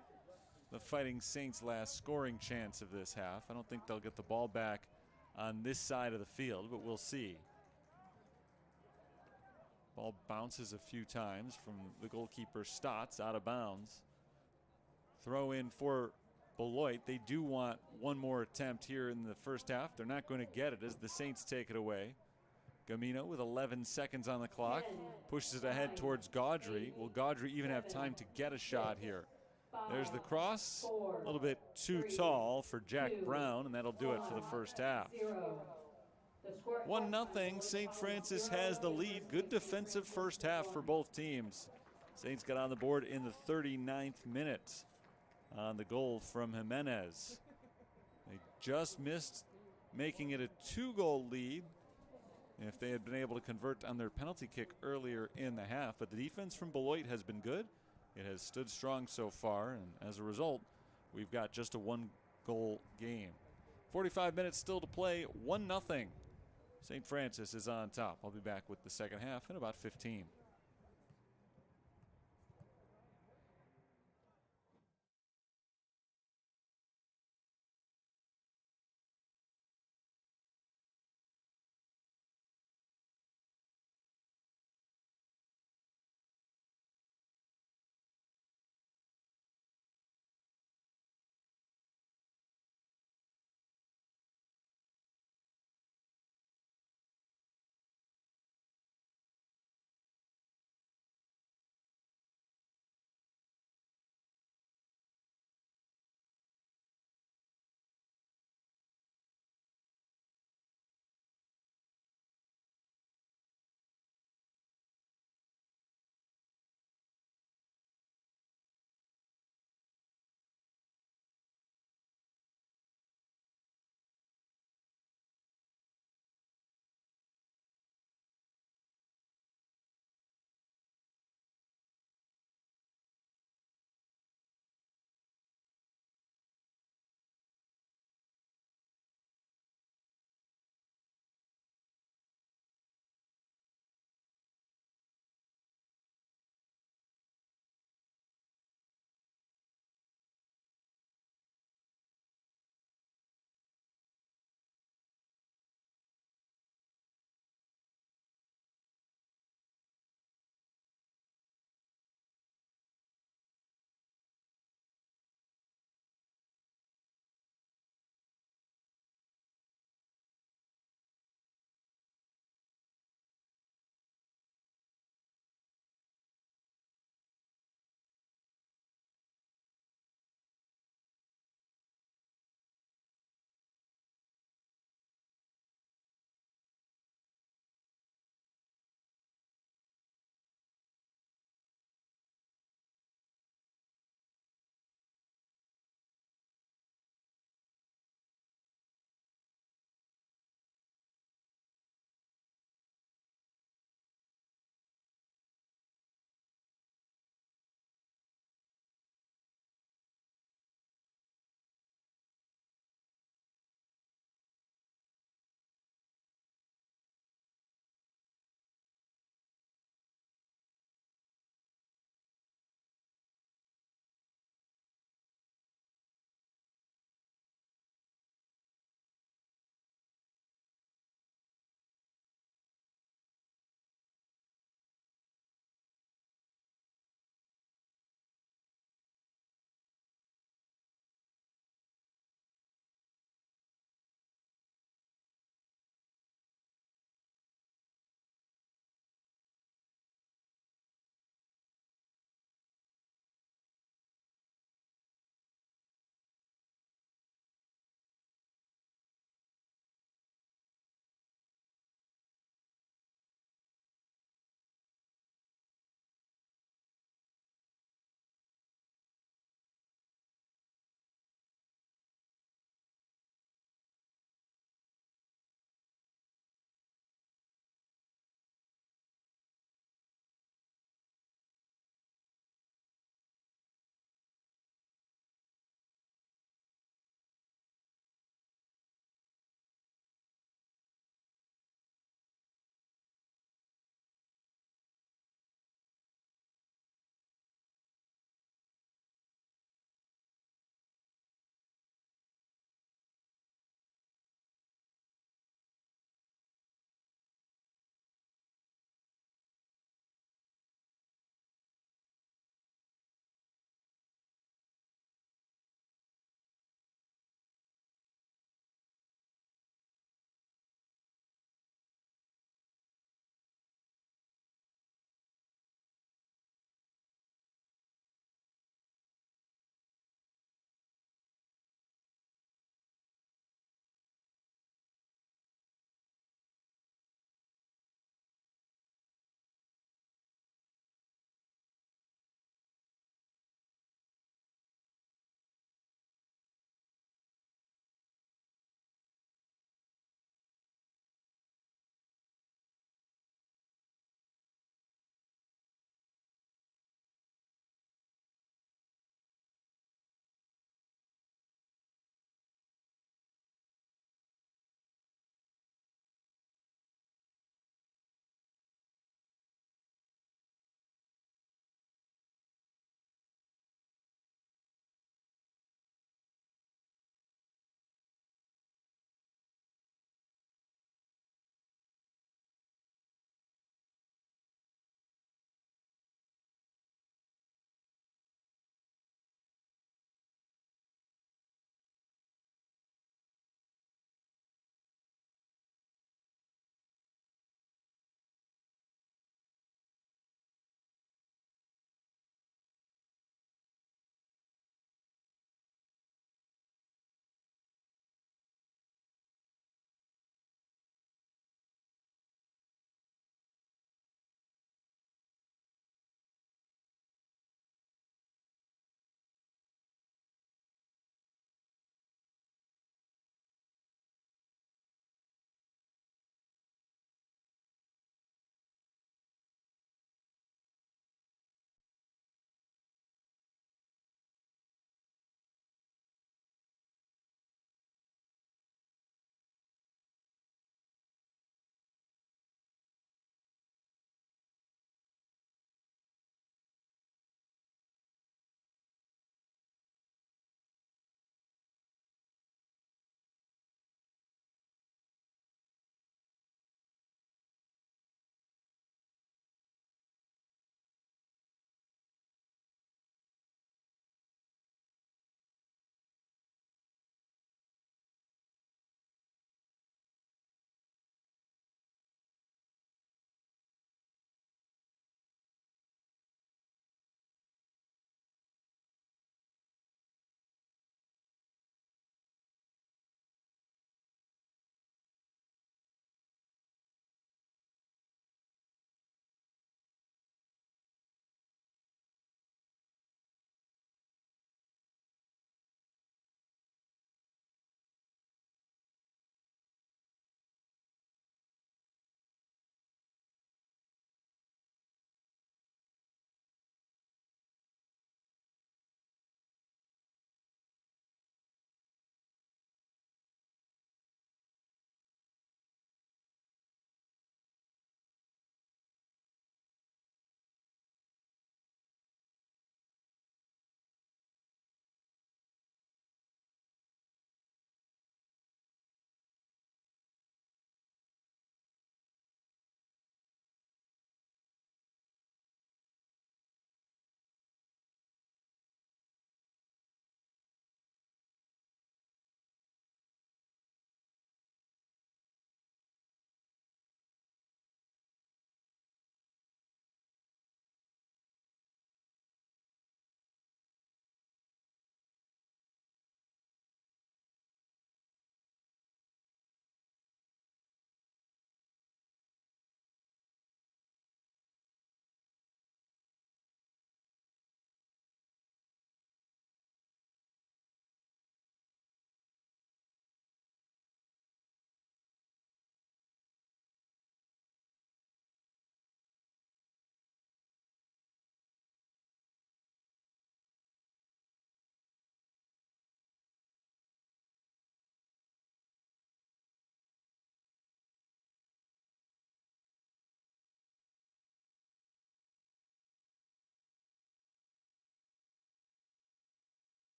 the Fighting Saints' last scoring chance of this half. I don't think they'll get the ball back on this side of the field, but we'll see. Ball bounces a few times from the goalkeeper Stotts out of bounds. Throw in for Beloit. They do want one more attempt here in the first half. They're not going to get it as the Saints take it away. Gamino with 11 seconds on the clock pushes it ahead towards Gaudry. Will Gaudry even have time to get a shot here? There's the cross, a little bit too tall for Jack Brown, and that'll do it for the first half. 1-0, St. Francis has the lead. Good defensive first half for both teams. Saints got on the board in the 39th minute on the goal from Jimenez. They just missed making it a 2-goal lead if they had been able to convert on their penalty kick earlier in the half. But the defense from Beloit has been good. It has stood strong so far, and as a result, we've got just a 1-goal game. 45 minutes still to play, 1-0. St. Francis is on top. I'll be back with the second half in about 15.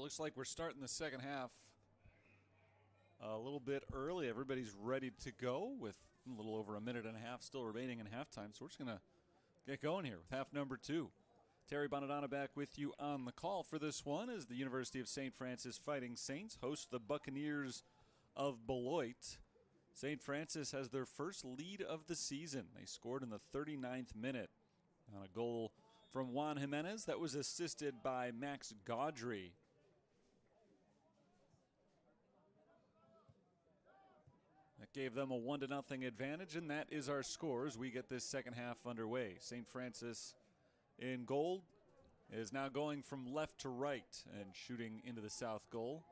looks like we're starting the second half a little bit early. Everybody's ready to go with a little over a minute and a half still remaining in halftime. So we're just going to get going here with half number 2. Terry Bonadonna back with you on the call for this one as the University of St. Francis Fighting Saints host the Buccaneers of Beloit. St. Francis has their first lead of the season. They scored in the 39th minute on a goal from Juan Jimenez that was assisted by Max Gaudry. That gave them a 1-0 advantage, and that is our score as we get this second half underway. St. Francis in gold is now going from left to right and shooting into the south goal.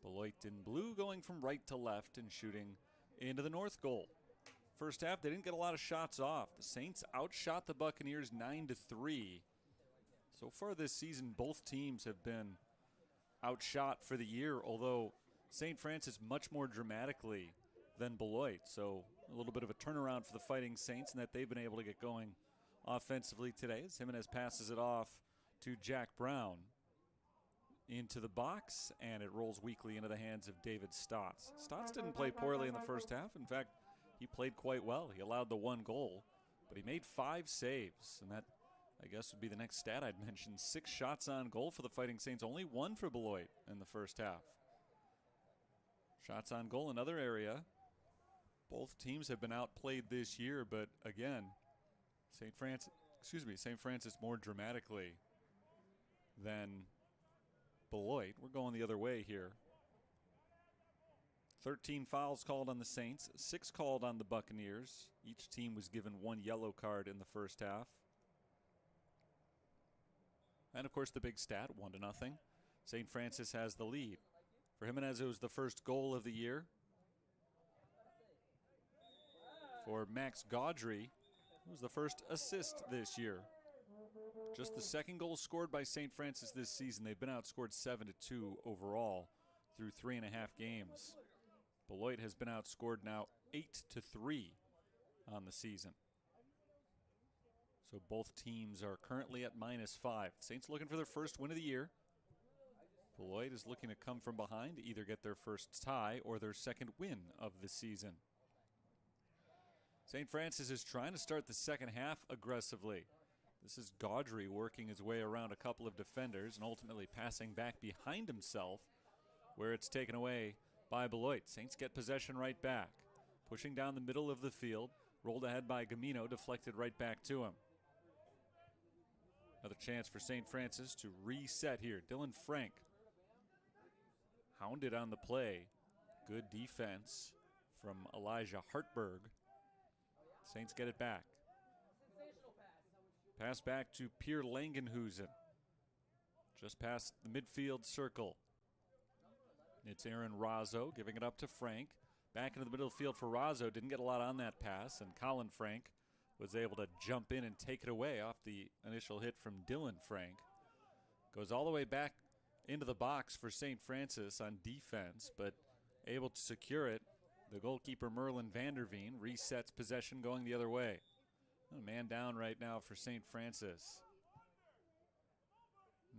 Beloit in blue going from right to left and shooting into the north goal. First half, they didn't get a lot of shots off. The Saints outshot the Buccaneers 9-3. So far this season, both teams have been outshot for the year, although St. Francis much more dramatically than Beloit. So a little bit of a turnaround for the Fighting Saints in that they've been able to get going offensively today as Jimenez passes it off to Jack Brown into the box, and it rolls weakly into the hands of David Stotts. Stotts didn't play poorly in the first half. In fact, he played quite well. He allowed the 1 goal, but he made 5 saves, and that, I guess, would be the next stat I'd mention. 6 shots on goal for the Fighting Saints, only 1 for Beloit in the first half. Shots on goal, another area. Both teams have been outplayed this year, but again, St. Francis more dramatically than Beloit. We're going the other way here. 13 fouls called on the Saints, 6 called on the Buccaneers. Each team was given 1 yellow card in the first half. And of course the big stat, 1-0. St. Francis has the lead. For Jimenez, it was the first goal of the year. For Max Gaudry, it was the first assist this year. Just the second goal scored by St. Francis this season. They've been outscored 7-2 overall through 3.5 games. Beloit has been outscored now 8-3 on the season. So both teams are currently at -5. Saints looking for their first win of the year. Beloit is looking to come from behind to either get their first tie or their second win of the season. St. Francis is trying to start the second half aggressively. This is Gaudry working his way around a couple of defenders and ultimately passing back behind himself where it's taken away by Beloit. Saints get possession right back. Pushing down the middle of the field, rolled ahead by Gamino, deflected right back to him. Another chance for St. Francis to reset here. Dylan Frank hounded on the play. Good defense from Elijah Hartberg. Saints get it back. Pass back to Pierre Langenhusen. Just past the midfield circle. It's Aaron Razzo giving it up to Frank. Back into the middle of the field for Razzo. Didn't get a lot on that pass, and Colin Frank was able to jump in and take it away off the initial hit from Dylan Frank. Goes all the way back into the box for St. Francis on defense, but able to secure it. The goalkeeper, Merlin Vanderveen, resets possession going the other way. A man down right now for St. Francis.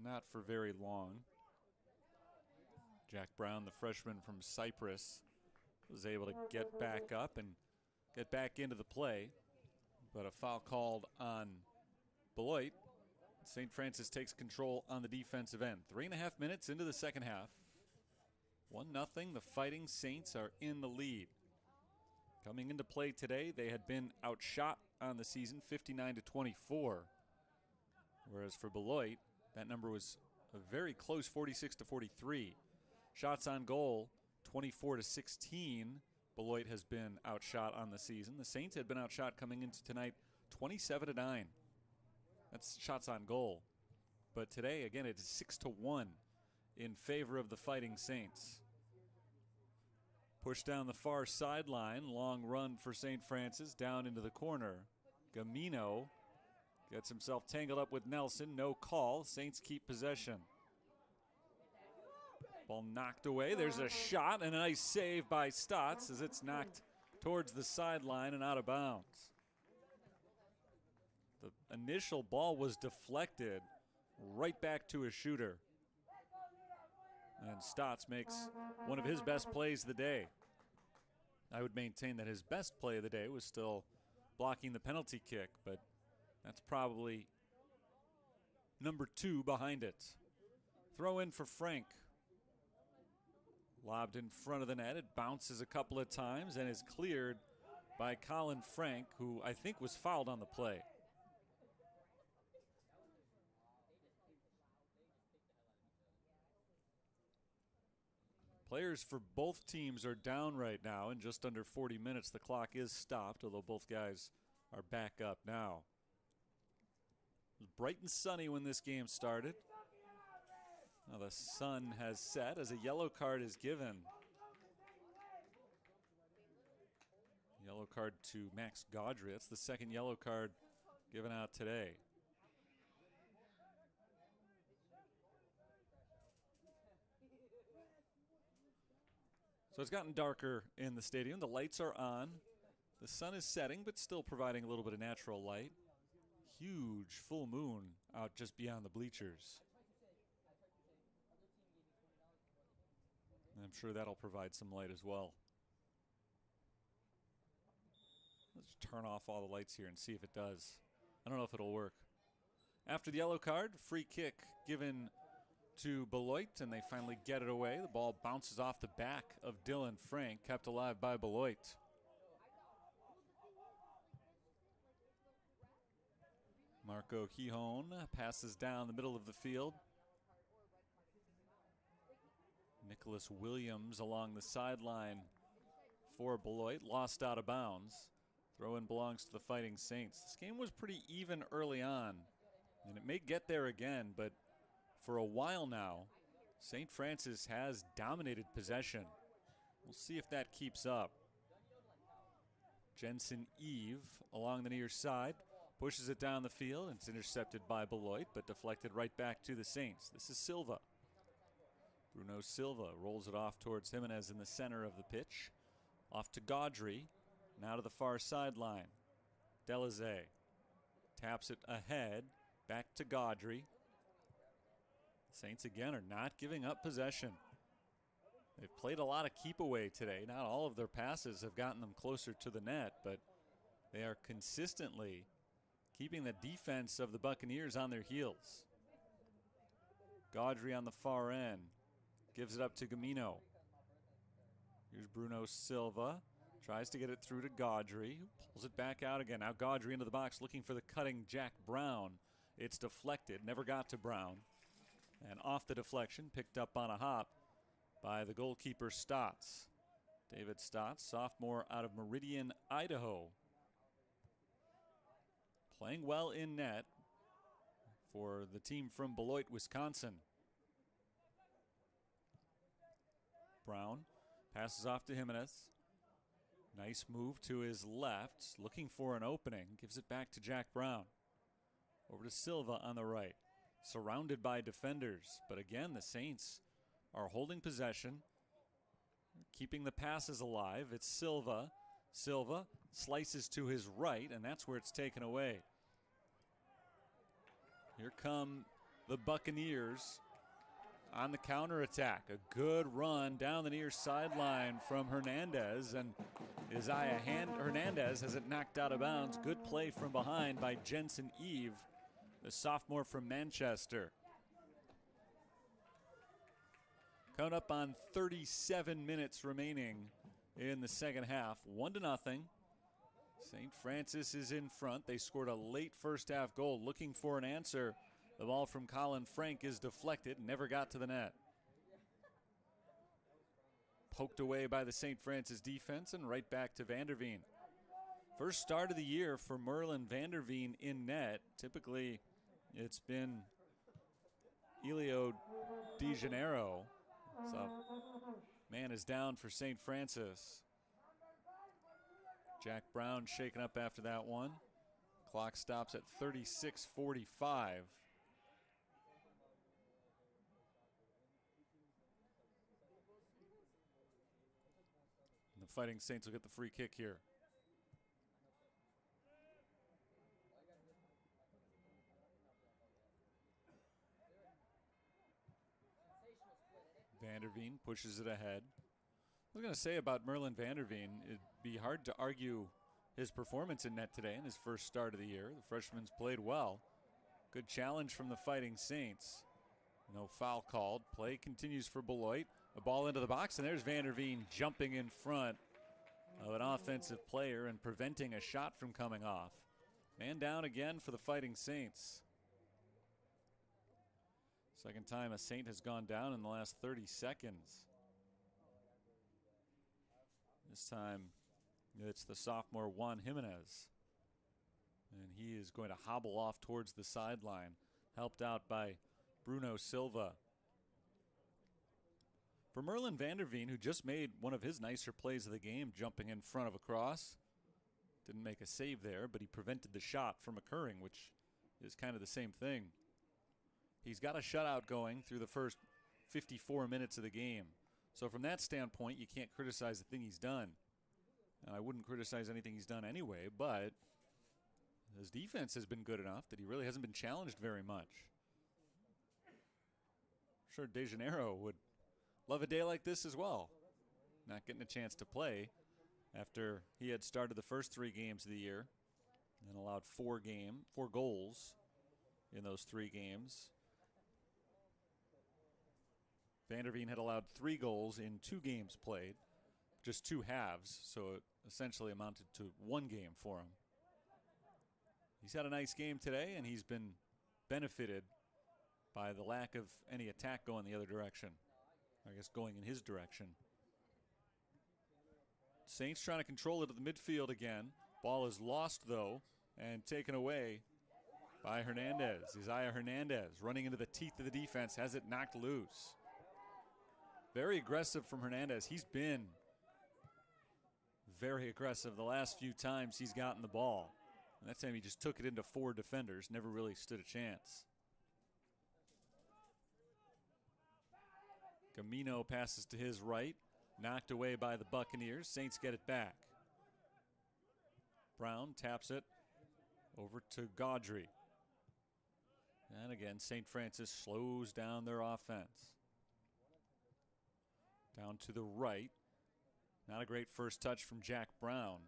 Not for very long. Jack Brown, the freshman from Cyprus, was able to get back up and get back into the play. But a foul called on Beloit. St. Francis takes control on the defensive end. 3.5 minutes into the second half. 1-0. The Fighting Saints are in the lead. Coming into play today, they had been outshot on the season, 59-24. Whereas for Beloit, that number was a very close 46-43. Shots on goal, 24-16. Beloit has been outshot on the season. The Saints had been outshot coming into tonight, 27-9. That's shots on goal. But today, again, it is 6-1 in favor of the Fighting Saints. Push down the far sideline. Long run for St. Francis down into the corner. Gamino gets himself tangled up with Nelson. No call. Saints keep possession. Ball knocked away. There's a shot and a nice save by Stotts as it's knocked towards the sideline and out of bounds. The initial ball was deflected right back to a shooter. And Stotts makes one of his best plays of the day. I would maintain that his best play of the day was still blocking the penalty kick, but that's probably number 2 behind it. Throw in for Frank. Lobbed in front of the net. It bounces a couple of times and is cleared by Colin Frank, who I think was fouled on the play. Players for both teams are down right now. In just under 40 minutes, the clock is stopped, although both guys are back up now. It was bright and sunny when this game started. Now the sun has set as a yellow card is given. Yellow card to Max Gaudry. That's the second yellow card given out today. So it's gotten darker in the stadium. The lights are on. The sun is setting, but still providing a little bit of natural light. Huge full moon out just beyond the bleachers. I'm sure that'll provide some light as well. Let's turn off all the lights here and see if it does. I don't know if it'll work. After the yellow card, free kick given to Beloit, and they finally get it away. The ball bounces off the back of Dylan Frank, kept alive by Beloit. Marco Hihon passes down the middle of the field. Nicholas Williams along the sideline for Beloit, lost out of bounds. Throw-in belongs to the Fighting Saints. This game was pretty even early on, and it may get there again, but for a while now, St. Francis has dominated possession. We'll see if that keeps up. Jensen Eve along the near side, pushes it down the field. It's intercepted by Beloit, but deflected right back to the Saints. This is Silva. Bruno Silva rolls it off towards Jimenez in the center of the pitch. Off to Gaudry, now to the far sideline. Delazé taps it ahead, back to Gaudry. Saints again are not giving up possession. They've played a lot of keep away today. Not all of their passes have gotten them closer to the net, but they are consistently keeping the defense of the Buccaneers on their heels. Gaudry on the far end, gives it up to Gamino. Here's Bruno Silva, tries to get it through to Gaudry, who pulls it back out again. Now Gaudry into the box looking for the cutting Jack Brown. It's deflected, never got to Brown. And off the deflection, picked up on a hop by the goalkeeper Stotts. David Stotts, sophomore out of Meridian, Idaho. Playing well in net for the team from Beloit, Wisconsin. Brown passes off to Jimenez. Nice move to his left, looking for an opening. Gives it back to Jack Brown. Over to Silva on the right. Surrounded by defenders, but again the Saints are holding possession, keeping the passes alive. It's Silva. Silva slices to his right, and that's where it's taken away. Here come the Buccaneers on the counterattack. A good run down the near sideline from Hernandez, and Isaiah Hernandez has it knocked out of bounds. Good play from behind by Jensen Eve, the sophomore from Manchester. Coming up on 37 minutes remaining in the second half. 1-0. St. Francis is in front. They scored a late first half goal. Looking for an answer. The ball from Colin Frank is deflected. Never got to the net. Poked away by the St. Francis defense and right back to Vanderveen. First start of the year for Merlin Vanderveen in net. Typically, it's been Elio De Janeiro. So, man is down for St. Francis. Jack Brown shaken up after that one. Clock stops at 36:45. The Fighting Saints will get the free kick here. Vanderveen pushes it ahead. I was going to say about Merlin Vanderveen, it'd be hard to argue his performance in net today in his first start of the year. The freshman's played well. Good challenge from the Fighting Saints. No foul called. Play continues for Beloit. A ball into the box, and there's Vanderveen jumping in front of an offensive player and preventing a shot from coming off. Man down again for the Fighting Saints. Second time a Saint has gone down in the last 30 seconds. This time it's the sophomore Juan Jimenez. And he is going to hobble off towards the sideline, helped out by Bruno Silva. For Merlin Vanderveen, who just made one of his nicer plays of the game, jumping in front of a cross. Didn't make a save there, but he prevented the shot from occurring, which is kind of the same thing. He's got a shutout going through the first 54 minutes of the game. So from that standpoint, you can't criticize the thing he's done. And I wouldn't criticize anything he's done anyway, but his defense has been good enough that he really hasn't been challenged very much. I'm sure De Janeiro would love a day like this as well. Not getting a chance to play after he had started the first 3 games of the year and allowed 4 goals in those 3 games. Vanderveen had allowed 3 goals in 2 games played, just 2 halves, so it essentially amounted to 1 game for him. He's had a nice game today, and he's been benefited by the lack of any attack going the other direction. I guess going in his direction. Saints trying to control it at the midfield again. Ball is lost, though, and taken away by Hernandez. Isaiah Hernandez running into the teeth of the defense, has it knocked loose. Very aggressive from Hernandez. He's been very aggressive the last few times he's gotten the ball. And that time he just took it into 4 defenders, never really stood a chance. Camino passes to his right, knocked away by the Buccaneers. Saints get it back. Brown taps it over to Gaudry. And again, St. Francis slows down their offense. Down to the right. Not a great first touch from Jack Brown.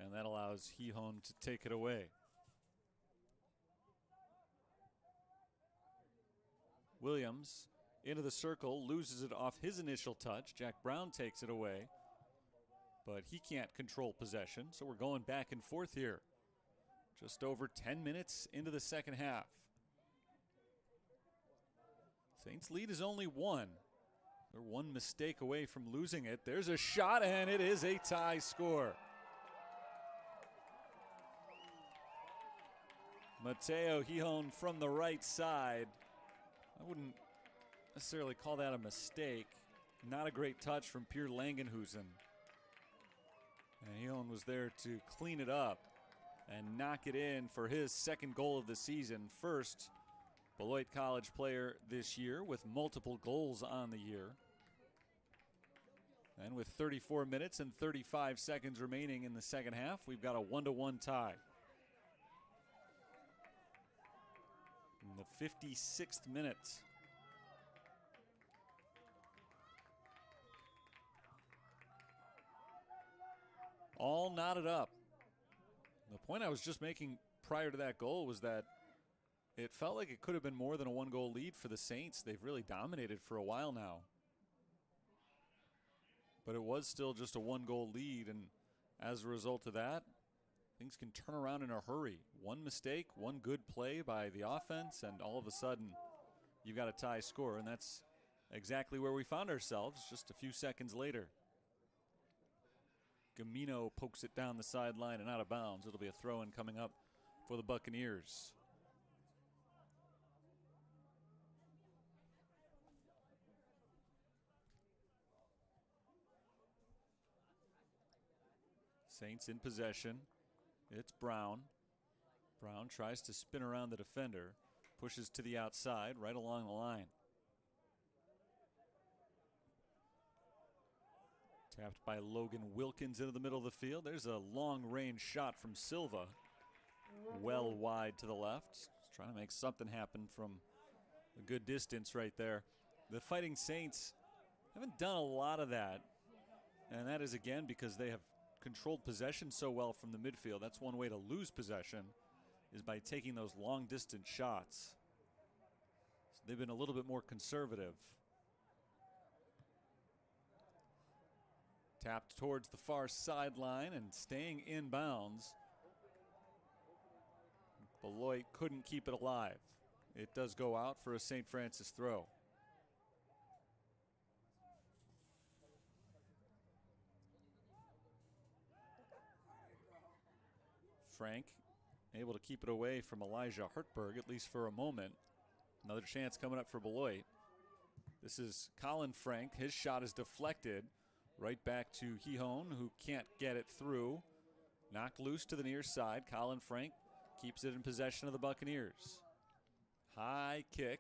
And that allows Gijón to take it away. Williams into the circle, loses it off his initial touch. Jack Brown takes it away, but he can't control possession, so we're going back and forth here. Just over 10 minutes into the second half. Saints lead is only 1. They're 1 mistake away from losing it. There's a shot, and it is a tie score. Mateo Gijón from the right side. I wouldn't necessarily call that a mistake. Not a great touch from Pierre Langenhusen. And Gijón was there to clean it up and knock it in for his second goal of the season. First Beloit College player this year with multiple goals on the year. And with 34 minutes and 35 seconds remaining in the second half, we've got a 1-1 tie. In the 56th minute. All knotted up. The point I was just making prior to that goal was that it felt like it could have been more than a 1-goal lead for the Saints. They've really dominated for a while now. But it was still just a 1-goal lead, and as a result of that, things can turn around in a hurry. One mistake, one good play by the offense, and all of a sudden you've got a tie score, and that's exactly where we found ourselves just a few seconds later. Camino pokes it down the sideline and out of bounds. It'll be a throw-in coming up for the Buccaneers. Saints in possession. It's Brown. Brown tries to spin around the defender, pushes to the outside, right along the line. Tapped by Logan Wilkins into the middle of the field. There's a long-range shot from Silva. Well wide to the left. Just trying to make something happen from a good distance right there. The Fighting Saints Haven't done a lot of that. And that is, again, because they have controlled possession so well from the midfield. That's one way to lose possession, is by taking those long-distance shots. So they've been a little bit more conservative. Tapped towards the far sideline and staying inbounds. Beloit couldn't keep it alive. It does go out for a St. Francis throw. Frank able to keep it away from Elijah Hartberg, at least for a moment. Another chance coming up for Beloit. This is Colin Frank. His shot is deflected. Right back to Hihon, who can't get it through. Knocked loose to the near side. Colin Frank keeps it in possession of the Buccaneers. High kick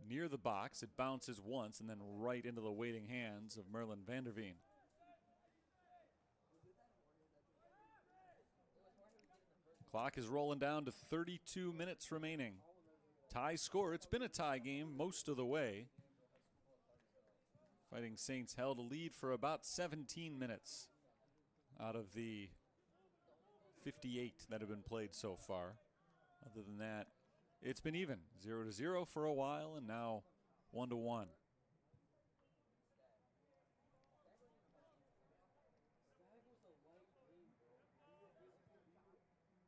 near the box. It bounces once and then right into the waiting hands of Merlin Vanderveen. Clock is rolling down to 32 minutes remaining. Tie score. It's been a tie game most of the way. Fighting Saints held a lead for about 17 minutes out of the 58 that have been played so far. Other than that, it's been even. 0-0 for a while, and now 1-1.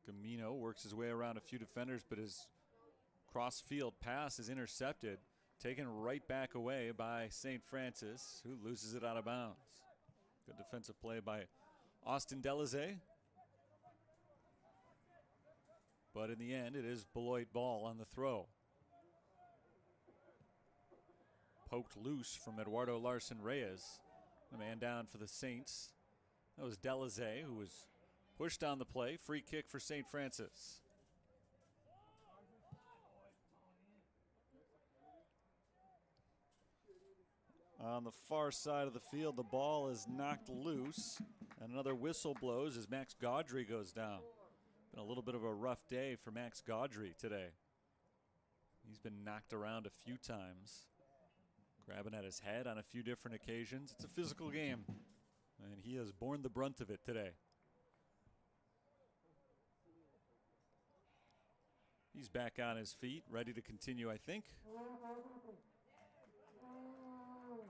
Gamino works his way around a few defenders, but his cross-field pass is intercepted, taken right back away by St. Francis, who loses it out of bounds. Good defensive play by Austin Delazay. But in the end, it is Beloit ball on the throw. Poked loose from Eduardo Larson Reyes. The man down for the Saints. That was Delazay, who was pushed down the play. Free kick for St. Francis. On the far side of the field, the ball is knocked loose. And another whistle blows as Max Gaudry goes down. Been a little bit of a rough day for Max Gaudry today. He's been knocked around a few times, grabbing at his head on a few different occasions. It's a physical game, and he has borne the brunt of it today. He's back on his feet, ready to continue, I think.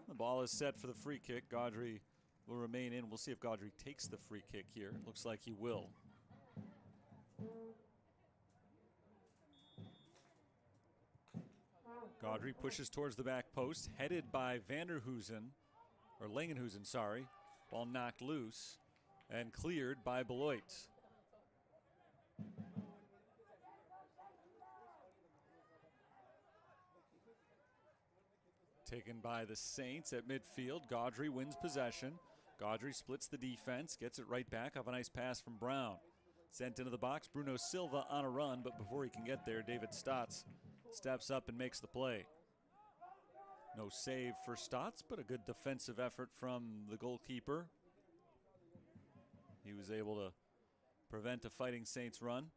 The ball is set for the free kick. Gaudry will remain in. We'll see if Gaudry takes the free kick here. Looks like he will. Gaudry pushes towards the back post, headed by Langenhuizen, sorry. Ball knocked loose and cleared by Beloit. Taken by the Saints at midfield. Gaudry wins possession. Gaudry splits the defense, gets it right back off a nice pass from Brown. Sent into the box, Bruno Silva on a run, but before he can get there, David Stotts steps up and makes the play. No save for Stotts, but a good defensive effort from the goalkeeper. He was able to prevent a Fighting Saints run.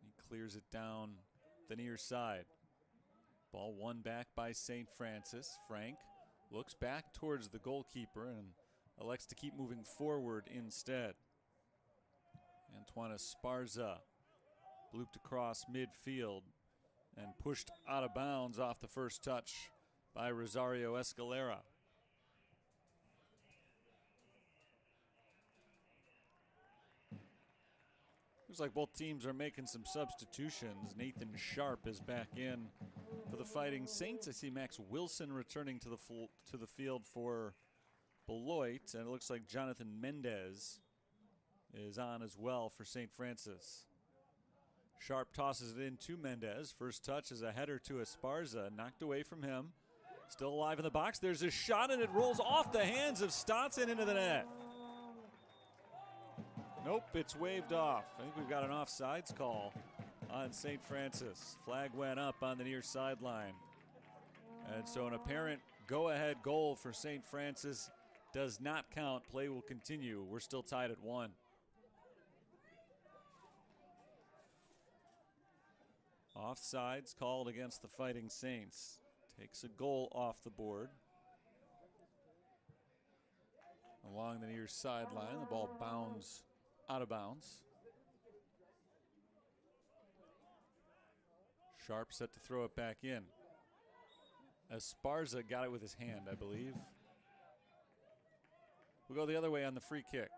He clears it down the near side. Ball won back by St. Francis. Frank looks back towards the goalkeeper and elects to keep moving forward instead. Antoine Esparza looped across midfield and pushed out of bounds off the first touch by Rosario Escalera. Looks like both teams are making some substitutions. Nathan Sharp is back in for the Fighting Saints. I see Max Wilson returning to the field for Beloit, and it looks like Jonathan Mendez is on as well for St. Francis. Sharp tosses it in to Mendez. First touch is a header to Esparza, knocked away from him. Still alive in the box. There's a shot, and it rolls off the hands of Stotts and into the net. Nope, it's waved off. I think we've got an offsides call on St. Francis. Flag went up on the near sideline. And so an apparent go-ahead goal for St. Francis does not count. Play will continue. We're still tied at 1. Offsides called against the Fighting Saints. Takes a goal off the board. Along the near sideline, the ball bounds out of bounds. Sharp set to throw it back in. Esparza got it with his hand, I believe. We'll go the other way on the free kick.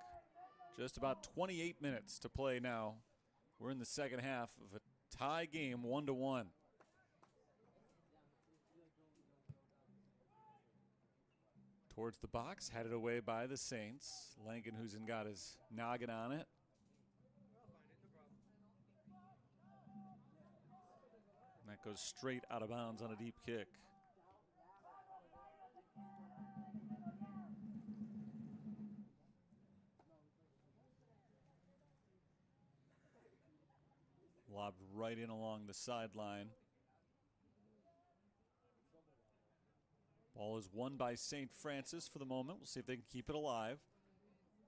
Just about 28 minutes to play now. We're in the second half of a tie game, 1-1. Towards the box, headed away by the Saints. Langenhusen got his noggin on it. And that goes straight out of bounds on a deep kick. Lobbed right in along the sideline. Ball is won by St. Francis for the moment. We'll see if they can keep it alive.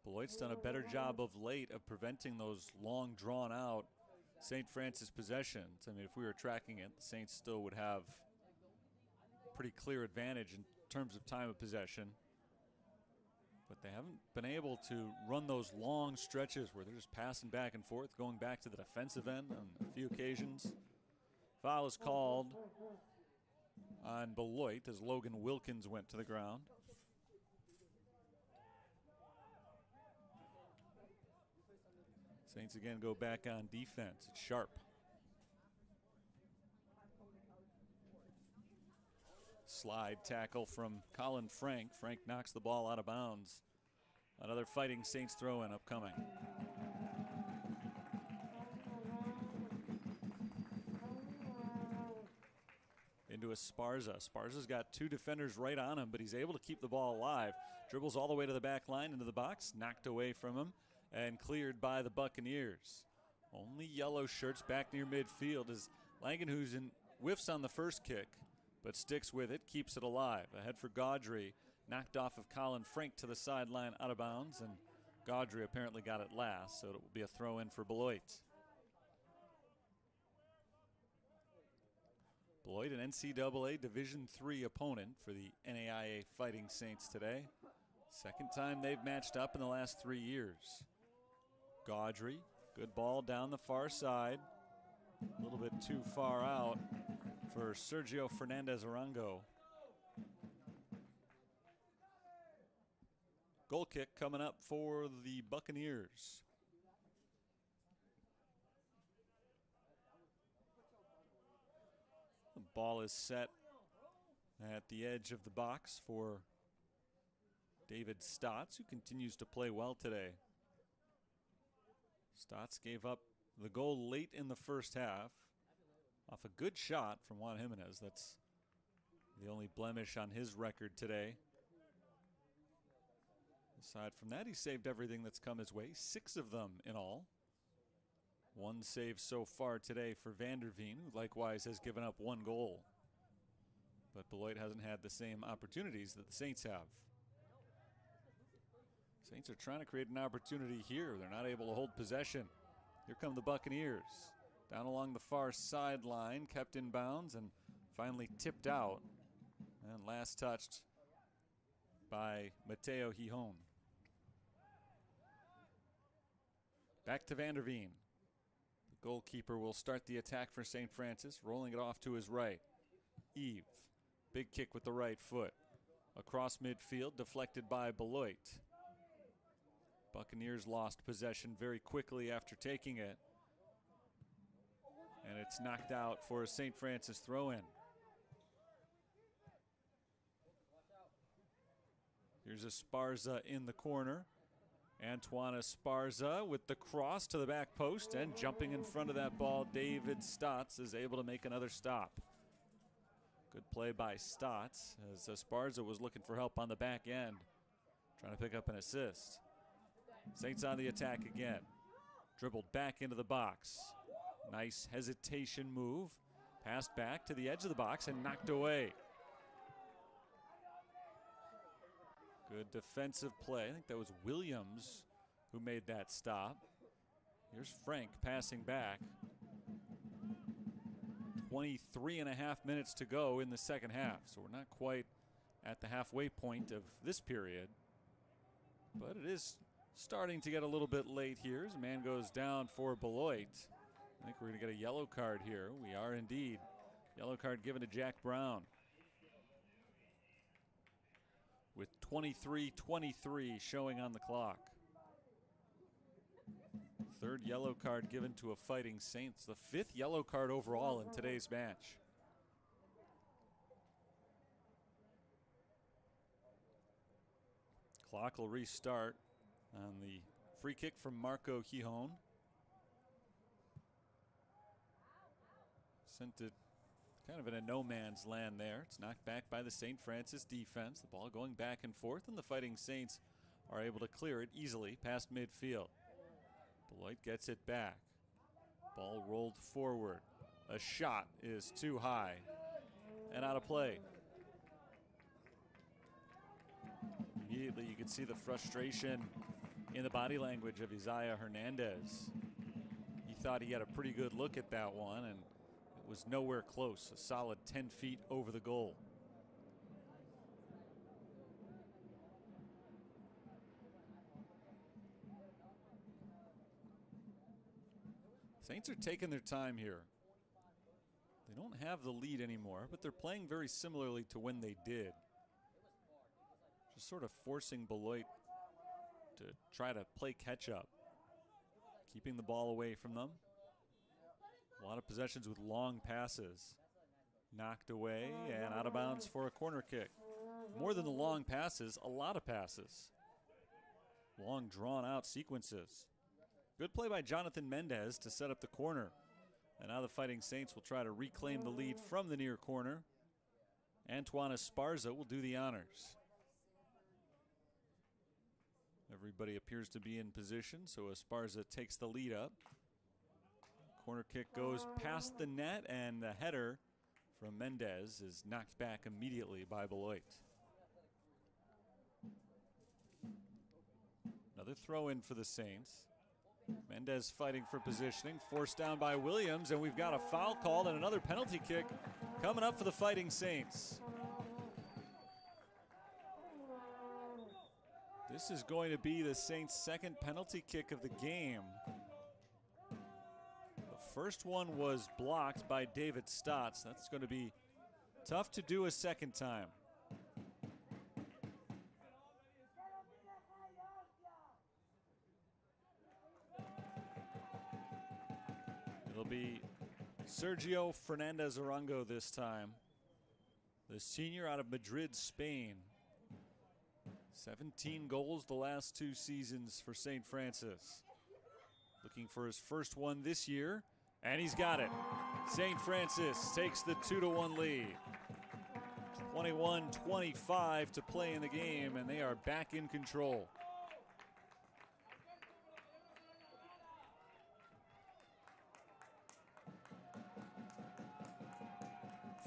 Beloit's done a better job of late of preventing those long, drawn-out St. Francis possessions. I mean, if we were tracking it, the Saints still would have pretty clear advantage in terms of time of possession. But they haven't been able to run those long stretches where they're just passing back and forth, going back to the defensive end on a few occasions. Foul is called on Beloit as Logan Wilkins went to the ground. Saints again go back on defense. It's Sharp. Slide tackle from Colin Frank. Frank knocks the ball out of bounds. Another Fighting Saints throw-in upcoming. Into Esparza. Esparza's got two defenders right on him, but he's able to keep the ball alive. Dribbles all the way to the back line into the box, knocked away from him, and cleared by the Buccaneers. Only yellow shirts back near midfield as Langenhusen whiffs on the first kick, but sticks with it, keeps it alive. Ahead for Gaudry, knocked off of Colin Frank to the sideline out of bounds, and Gaudry apparently got it last, so it will be a throw-in for Beloit. Beloit, an NCAA Division III opponent for the NAIA Fighting Saints today. Second time they've matched up in the last 3 years. Gaudry, good ball down the far side. A little bit too far out for Sergio Fernandez Arango. Goal kick coming up for the Buccaneers. The ball is set at the edge of the box for David Stotts, who continues to play well today. Stotts gave up the goal late in the first half off a good shot from Juan Jimenez. That's the only blemish on his record today. Aside from that, he saved everything that's come his way, 6 of them in all. 1 save so far today for Vanderveen, who likewise has given up 1 goal. But Beloit hasn't had the same opportunities that the Saints have. Saints are trying to create an opportunity here. They're not able to hold possession. Here come the Buccaneers. Down along the far sideline, kept in bounds and finally tipped out. And last touched by Mateo Gijon. Back to Vanderveen. The goalkeeper will start the attack for St. Francis, rolling it off to his right. Eve, big kick with the right foot. Across midfield, deflected by Beloit. Buccaneers lost possession very quickly after taking it. And it's knocked out for a St. Francis throw-in. Here's Esparza in the corner. Antoine Esparza with the cross to the back post, and jumping in front of that ball, David Stotts is able to make another stop. Good play by Stotts as Esparza was looking for help on the back end, trying to pick up an assist. Saints on the attack again. Dribbled back into the box. Nice hesitation move. Passed back to the edge of the box and knocked away. Good defensive play. I think that was Williams who made that stop. Here's Frank passing back. 23 and a half minutes to go in the second half. So we're not quite at the halfway point of this period. But it is starting to get a little bit late here as a man goes down for Beloit. I think we're going to get a yellow card here. We are indeed. Yellow card given to Jack Brown. With 23:23 showing on the clock. Third yellow card given to a Fighting Saints. The 5th yellow card overall in today's match. Clock will restart on the free kick from Marco Gijon. Sent it kind of in a no man's land there. It's knocked back by the St. Francis defense. The ball going back and forth, and the Fighting Saints are able to clear it easily past midfield. Beloit gets it back. Ball rolled forward. A shot is too high and out of play. Immediately you can see the frustration in the body language of Isaiah Hernandez. He thought he had a pretty good look at that one, and it was nowhere close. A solid 10 feet over the goal. Saints are taking their time here. They don't have the lead anymore, but they're playing very similarly to when they did. Just sort of forcing Beloit to try to play catch up. Keeping the ball away from them. A lot of possessions with long passes. Knocked away and out of bounds for a corner kick. More than the long passes, a lot of passes. Long drawn out sequences. Good play by Jonathan Mendez to set up the corner. And now the Fighting Saints will try to reclaim the lead from the near corner. Antoine Esparza will do the honors. Everybody appears to be in position, so Esparza takes the lead up. Corner kick goes past the net, and the header from Mendez is knocked back immediately by Beloit. Another throw in for the Saints. Mendez fighting for positioning, forced down by Williams, and we've got a foul called and another penalty kick coming up for the Fighting Saints. This is going to be the Saints' second penalty kick of the game. The first one was blocked by David Stotts. That's going to be tough to do a second time. It'll be Sergio Fernandez Arango this time. The senior out of Madrid, Spain. 17 goals the last 2 seasons for St. Francis. Looking for his first one this year, and he's got it. St. Francis takes the 2-1 lead. 21-25 to play in the game, and they are back in control.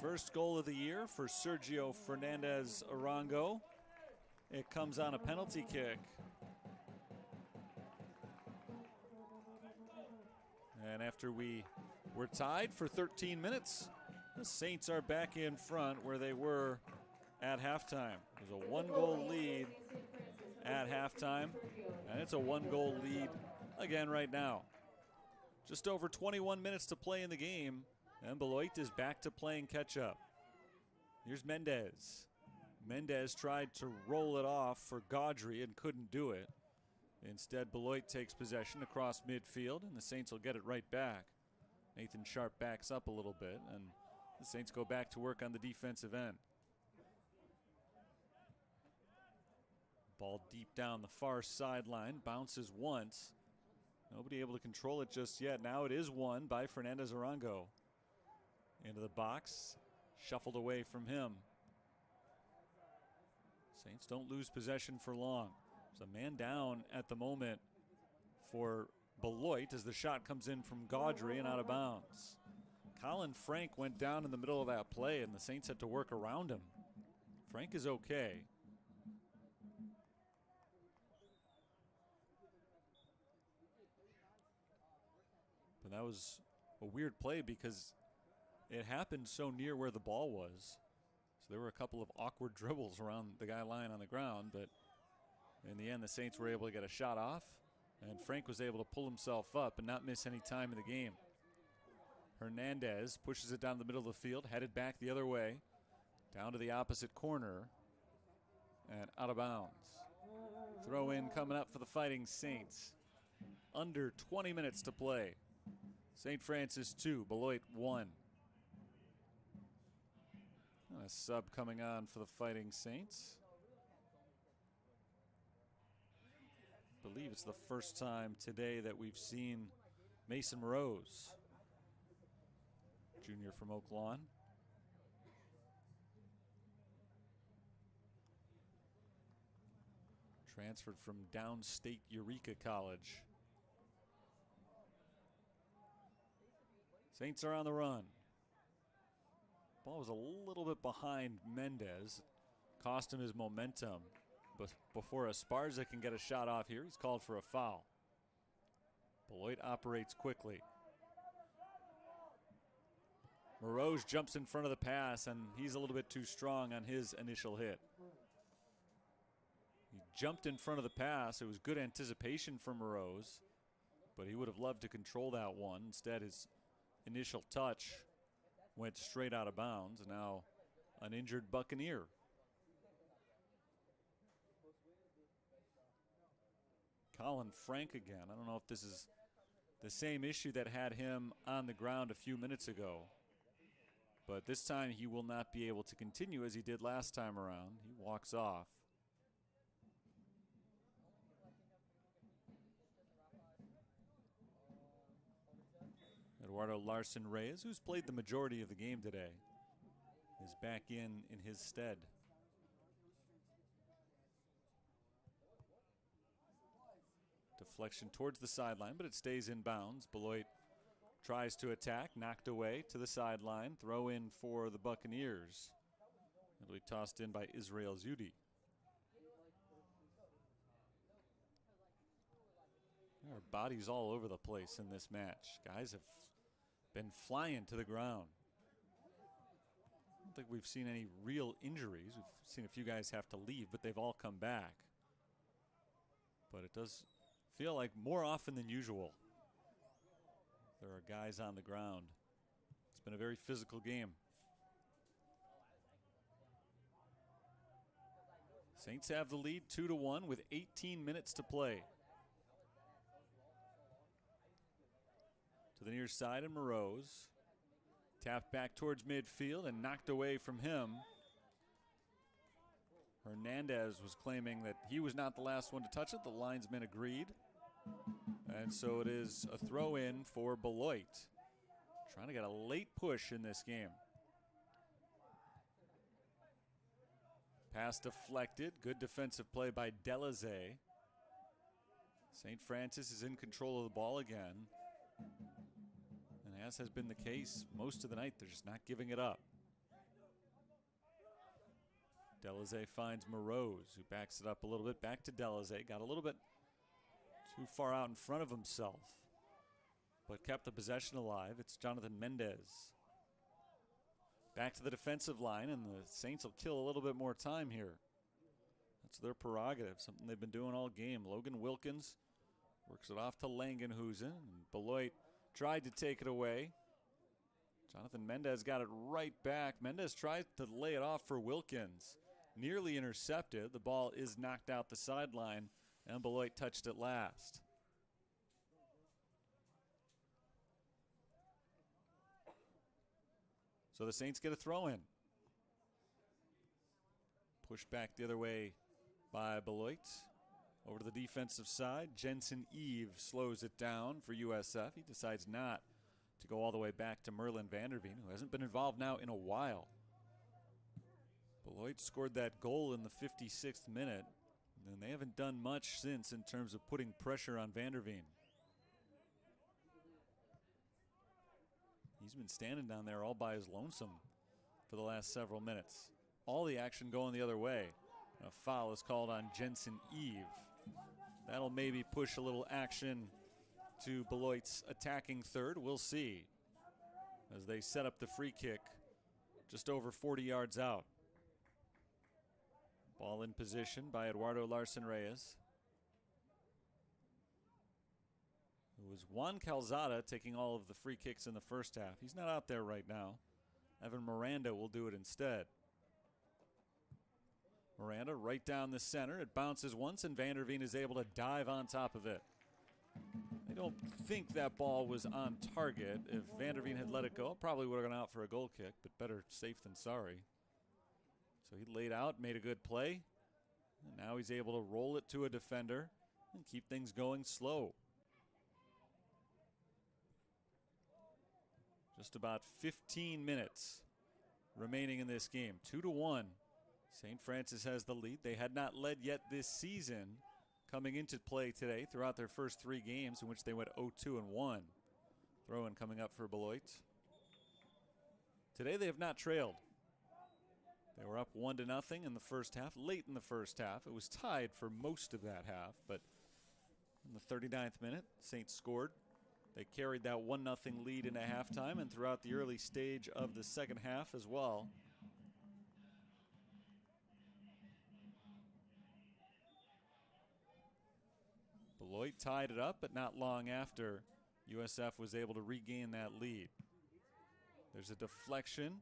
First goal of the year for Sergio Fernandez Arango. It comes on a penalty kick. And after we were tied for 13 minutes, the Saints are back in front where they were at halftime. There's a 1-goal lead at halftime, and it's a 1-goal lead again right now. Just over 21 minutes to play in the game, and Beloit is back to playing catch-up. Here's Mendez. Mendez tried to roll it off for Gaudry and couldn't do it. Instead, Beloit takes possession across midfield, and the Saints will get it right back. Nathan Sharp backs up a little bit, and the Saints go back to work on the defensive end. Ball deep down the far sideline, bounces once. Nobody able to control it just yet. Now it is won by Fernandez Arango. Into the box, shuffled away from him. Saints don't lose possession for long. There's a man down at the moment for Beloit as the shot comes in from Gaudry and out of bounds. Colin Frank went down in the middle of that play, and the Saints had to work around him. Frank is okay. But that was a weird play because it happened so near where the ball was. So there were a couple of awkward dribbles around the guy lying on the ground, but in the end, the Saints were able to get a shot off, and Frank was able to pull himself up and not miss any time in the game. Hernandez pushes it down the middle of the field, headed back the other way, down to the opposite corner, and out of bounds. Throw in coming up for the Fighting Saints. Under 20 minutes to play. St. Francis 2, Beloit 1. A sub coming on for the Fighting Saints. I believe it's the first time today that we've seen Mason Rose, junior from Oak Lawn. Transferred from downstate Eureka College. Saints are on the run. Ball was a little bit behind Mendez. Cost him his momentum. But before Esparza can get a shot off here, he's called for a foul. Beloit operates quickly. Morose jumps in front of the pass, and he's a little bit too strong on his initial hit. He jumped in front of the pass. It was good anticipation from Morose, but he would have loved to control that one. Instead, his initial touch went straight out of bounds, and now an injured Buccaneer. Colin Frank again. I don't know if this is the same issue that had him on the ground a few minutes ago, but this time he will not be able to continue as he did last time around. He walks off. Eduardo Larson Reyes, who's played the majority of the game today, is back in his stead. Deflection towards the sideline, but it stays in bounds. Beloit tries to attack, knocked away to the sideline. Throw in for the Buccaneers. It'll be tossed in by Israel Zudi. There are bodies all over the place in this match. Guys have been flying to the ground. I don't think we've seen any real injuries. We've seen a few guys have to leave, but they've all come back. But it does feel like more often than usual there are guys on the ground. It's been a very physical game. Saints have the lead 2-1 with 18 minutes to play. To the near side, and Morose tapped back towards midfield and knocked away from him. Hernandez was claiming that he was not the last one to touch it. The linesman agreed. And so it is a throw in for Beloit. Trying to get a late push in this game. Pass deflected. Good defensive play by Delazay. St. Francis is in control of the ball again. And as has been the case most of the night, they're just not giving it up. Delazay finds Morose, who backs it up a little bit. Back to Delazay. Got a little bit too far out in front of himself, but kept the possession alive. It's Jonathan Mendez. Back to the defensive line, and the Saints will kill a little bit more time here. That's their prerogative, something they've been doing all game. Logan Wilkins works it off to Langenhusen. Beloit tried to take it away. Jonathan Mendez got it right back. Mendez tried to lay it off for Wilkins. Nearly intercepted. The ball is knocked out the sideline, and Beloit touched it last. So the Saints get a throw in. Pushed back the other way by Beloit. Over to the defensive side. Jensen Eve slows it down for USF. He decides not to go all the way back to Merlin Vanderveen, who hasn't been involved now in a while. Beloit scored that goal in the 56th minute, and they haven't done much since in terms of putting pressure on Vanderveen. He's been standing down there all by his lonesome for the last several minutes. All the action going the other way. A foul is called on Jensen Eve. That'll maybe push a little action to Beloit's attacking third. We'll see. as they set up the free kick just over 40 yards out. Ball in position by Eduardo Larson Reyes. It was Juan Calzada taking all of the free kicks in the first half. He's not out there right now. Evan Miranda will do it instead. Miranda right down the center. It bounces once, and Vanderveen is able to dive on top of it. I don't think that ball was on target. If Vanderveen had let it go, it probably would have gone out for a goal kick, but better safe than sorry. So he laid out, made a good play, and now he's able to roll it to a defender and keep things going slow. Just about 15 minutes remaining in this game. 2-1. St. Francis has the lead. They had not led yet this season coming into play today throughout their first 3 games in which they went 0-2-1. Throw-in coming up for Beloit. Today they have not trailed. They were up 1-0 in the first half. Late in the first half. It was tied for most of that half, but in the 39th minute, Saints scored. They carried that 1-0 lead into halftime and throughout the early stage of the second half as well. Beloit tied it up, but not long after, USF was able to regain that lead. There's a deflection.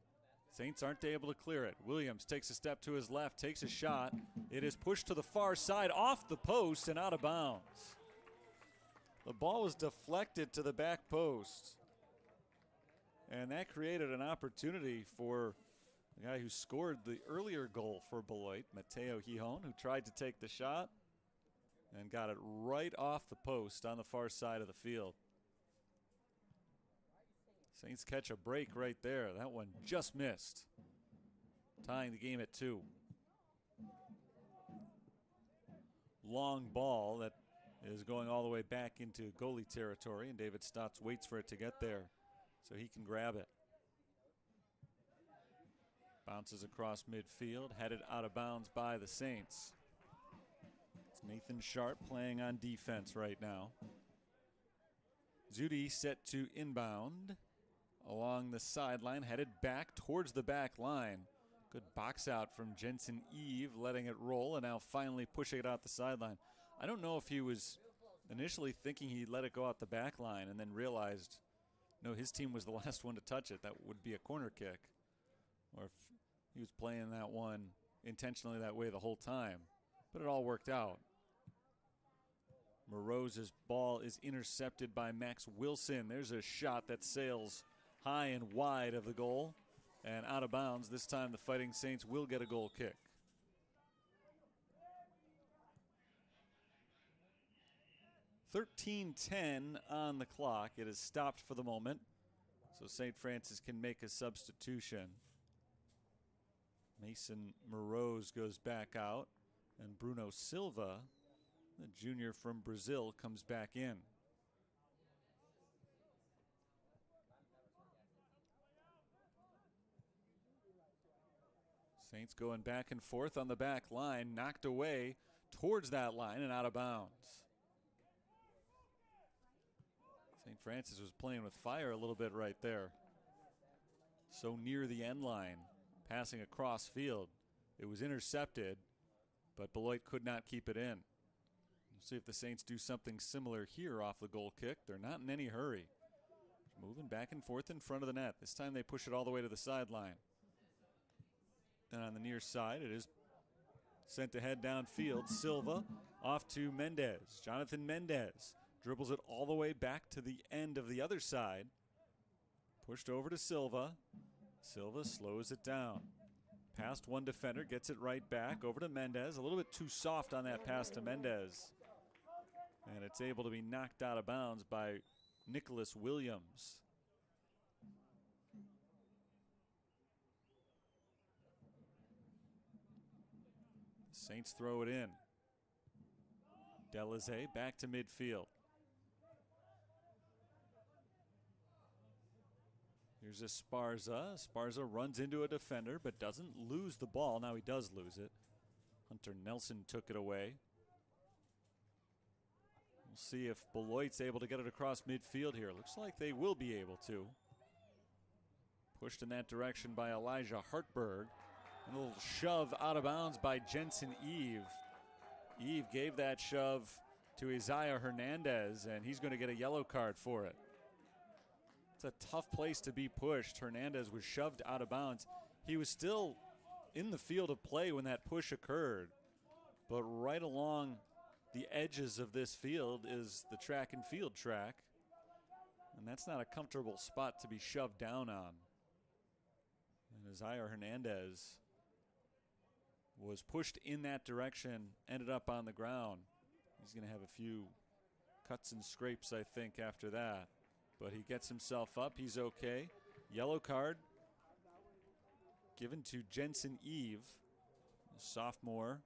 Saints aren't able to clear it. Williams takes a step to his left, takes a shot. It is pushed to the far side, off the post and out of bounds. The ball was deflected to the back post. And that created an opportunity for the guy who scored the earlier goal for Beloit, Mateo Gijon, who tried to take the shot and got it right off the post on the far side of the field. Saints catch a break right there. That one just missed, tying the game at 2. Long ball that is going all the way back into goalie territory, and David Stotts waits for it to get there so he can grab it. Bounces across midfield, headed out of bounds by the Saints. It's Nathan Sharp playing on defense right now. Zudi set to inbound along the sideline, headed back towards the back line. Good box out from Jensen Eve, letting it roll, and now finally pushing it out the sideline. I don't know if he was initially thinking he'd let it go out the back line and then realized, no, his team was the last one to touch it. That would be a corner kick. Or if he was playing that one intentionally that way the whole time. But it all worked out. Morose's ball is intercepted by Max Wilson. There's a shot that sails high and wide of the goal and out of bounds. This time the Fighting Saints will get a goal kick. .13:10 on the clock. It is stopped for the moment, so St. Francis can make a substitution. Mason Morose goes back out, and Bruno Silva, the junior from Brazil, comes back in. Saints going back and forth on the back line, knocked away towards that line and out of bounds. St. Francis was playing with fire a little bit right there. So near the end line, passing across field. It was intercepted, but Beloit could not keep it in. We'll see if the Saints do something similar here off the goal kick. They're not in any hurry. Moving back and forth in front of the net. This time they push it all the way to the sideline. And on the near side, it is sent ahead downfield. Silva off to Mendez. Jonathan Mendez dribbles it all the way back to the end of the other side. Pushed over to Silva. Silva slows it down. Past one defender, gets it right back over to Mendez. A little bit too soft on that pass to Mendez. And it's able to be knocked out of bounds by Nicholas Williams. Saints throw it in. Delazé back to midfield. Here's Esparza. Esparza runs into a defender but doesn't lose the ball. Now he does lose it. Hunter Nelson took it away. We'll see if Beloit's able to get it across midfield here. Looks like they will be able to. Pushed in that direction by Elijah Hartberg. And a little shove out of bounds by Jensen Eve. Eve gave that shove to Isaiah Hernandez, and he's going to get a yellow card for it. It's a tough place to be pushed. Hernandez was shoved out of bounds. He was still in the field of play when that push occurred, but right along the edges of this field is the track and field track, and that's not a comfortable spot to be shoved down on. And Isaiah Hernandez was pushed in that direction, ended up on the ground. He's going to have a few cuts and scrapes, I think, after that. But he gets himself up. He's okay. Yellow card given to Jensen Eve, a sophomore.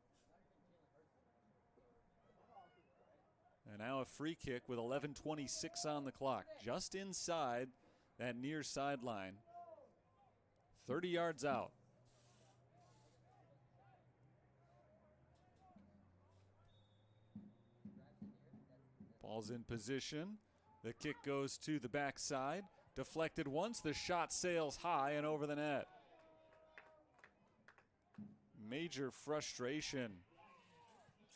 And now a free kick with 11:26 on the clock, just inside that near sideline. 30 yards out. Ball's in position. The kick goes to the backside. Deflected once. The shot sails high and over the net. Major frustration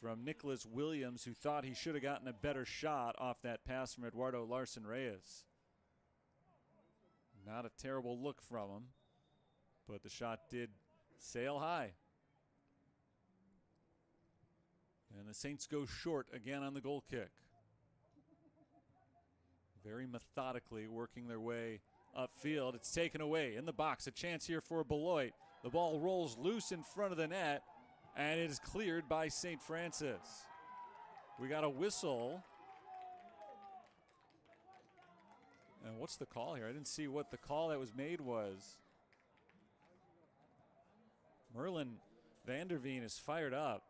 from Nicholas Williams, who thought he should have gotten a better shot off that pass from Eduardo Larson Reyes. Not a terrible look from him, but the shot did sail high. And the Saints go short again on the goal kick. Very methodically working their way upfield. It's taken away in the box. A chance here for Beloit. The ball rolls loose in front of the net, and it is cleared by St. Francis. We got a whistle. And what's the call here? I didn't see what the call that was made was. Merlin Vanderveen is fired up.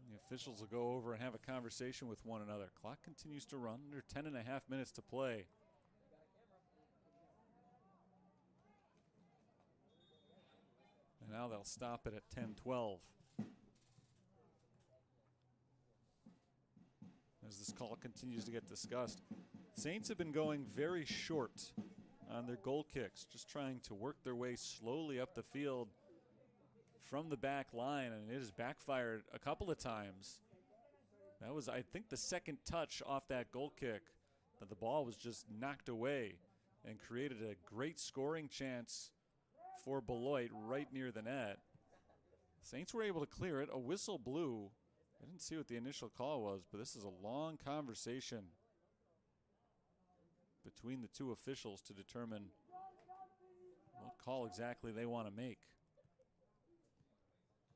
The officials will go over and have a conversation with one another. Clock continues to run. Under 10.5 minutes to play. And now they'll stop it at 10:12. As this call continues to get discussed. Saints have been going very short on their goal kicks, just trying to work their way slowly up the field from the back line, and it has backfired a couple of times. That was, I think, the second touch off that goal kick that the ball was just knocked away and created a great scoring chance for Beloit right near the net. Saints were able to clear it. A whistle blew. I didn't see what the initial call was, but this is a long conversation between the two officials to determine what call exactly they want to make.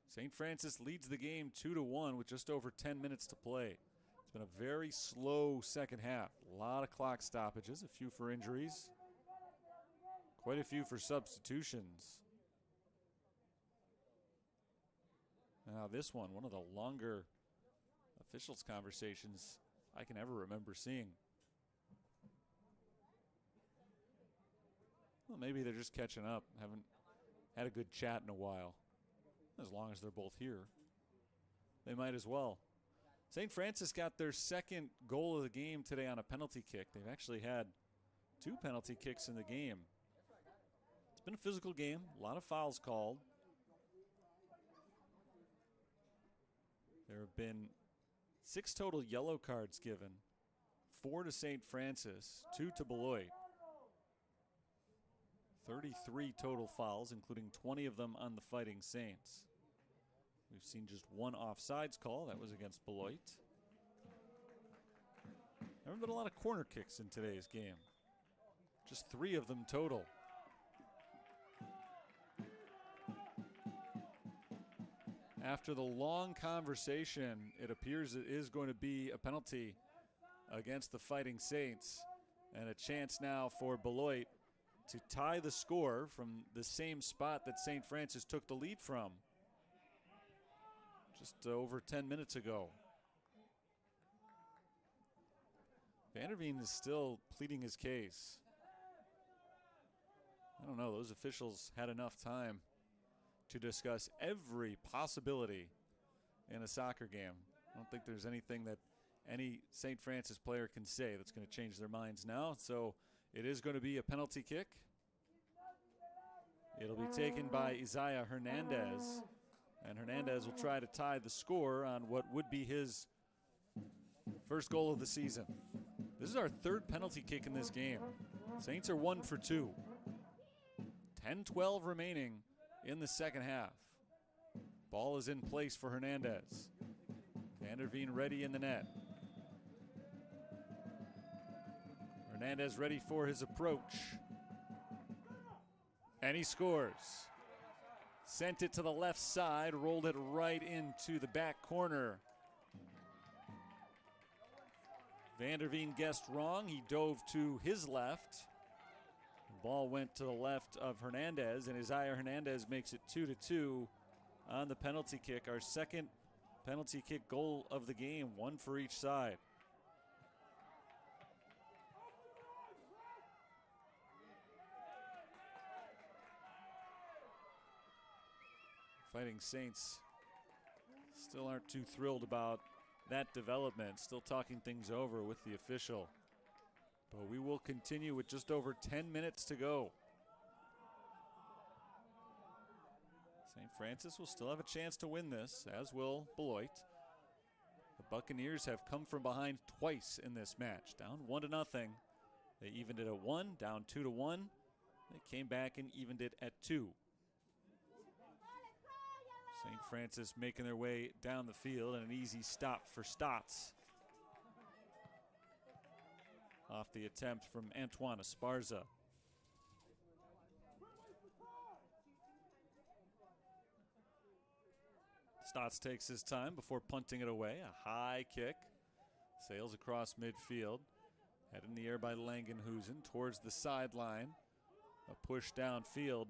St. Francis leads the game 2-1 with just over 10 minutes to play. It's been a very slow second half. A lot of clock stoppages, a few for injuries, quite a few for substitutions. Now this one of the longer officials conversations I can ever remember seeing. Well, maybe they're just catching up, haven't had a good chat in a while. As long as they're both here, they might as well. St. Francis got their second goal of the game today on a penalty kick. They've actually had 2 penalty kicks in the game. It's been a physical game, a lot of fouls called. There have been 6 total yellow cards given, 4 to St. Francis, 2 to Beloit. 33 total fouls, including 20 of them on the Fighting Saints. We've seen just 1 offsides call. That was against Beloit. There haven't been a lot of corner kicks in today's game. Just 3 of them total. After the long conversation, it appears it is going to be a penalty against the Fighting Saints, and a chance now for Beloit to tie the score from the same spot that St. Francis took the lead from just over 10 minutes ago. Vanderveen is still pleading his case. I don't know, those officials had enough time to discuss every possibility in a soccer game. I don't think there's anything that any St. Francis player can say that's going to change their minds now. So it is going to be a penalty kick. It'll be taken by Isaiah Hernandez. And Hernandez will try to tie the score on what would be his first goal of the season. This is our third penalty kick in this game. Saints are 1 for 2. 10-12 remaining in the second half. Ball is in place for Hernandez. Vanderveen ready in the net. Hernandez ready for his approach. And he scores. Sent it to the left side, rolled it right into the back corner. Vanderveen guessed wrong. He dove to his left. The ball went to the left of Hernandez, and Isaiah Hernandez makes it 2-2 on the penalty kick. Our second penalty kick goal of the game, one for each side. Fighting Saints still aren't too thrilled about that development. Still talking things over with the official. But we will continue with just over 10 minutes to go. St. Francis will still have a chance to win this, as will Beloit. The Buccaneers have come from behind twice in this match. Down 1-0. They evened it at 1, down 2-1. They came back and evened it at 2. St. Francis making their way down the field, and an easy stop for Stotts. Off the attempt from Antoine Esparza. Stotts takes his time before punting it away. A high kick. Sails across midfield. Head in the air by Langenhusen towards the sideline. A push downfield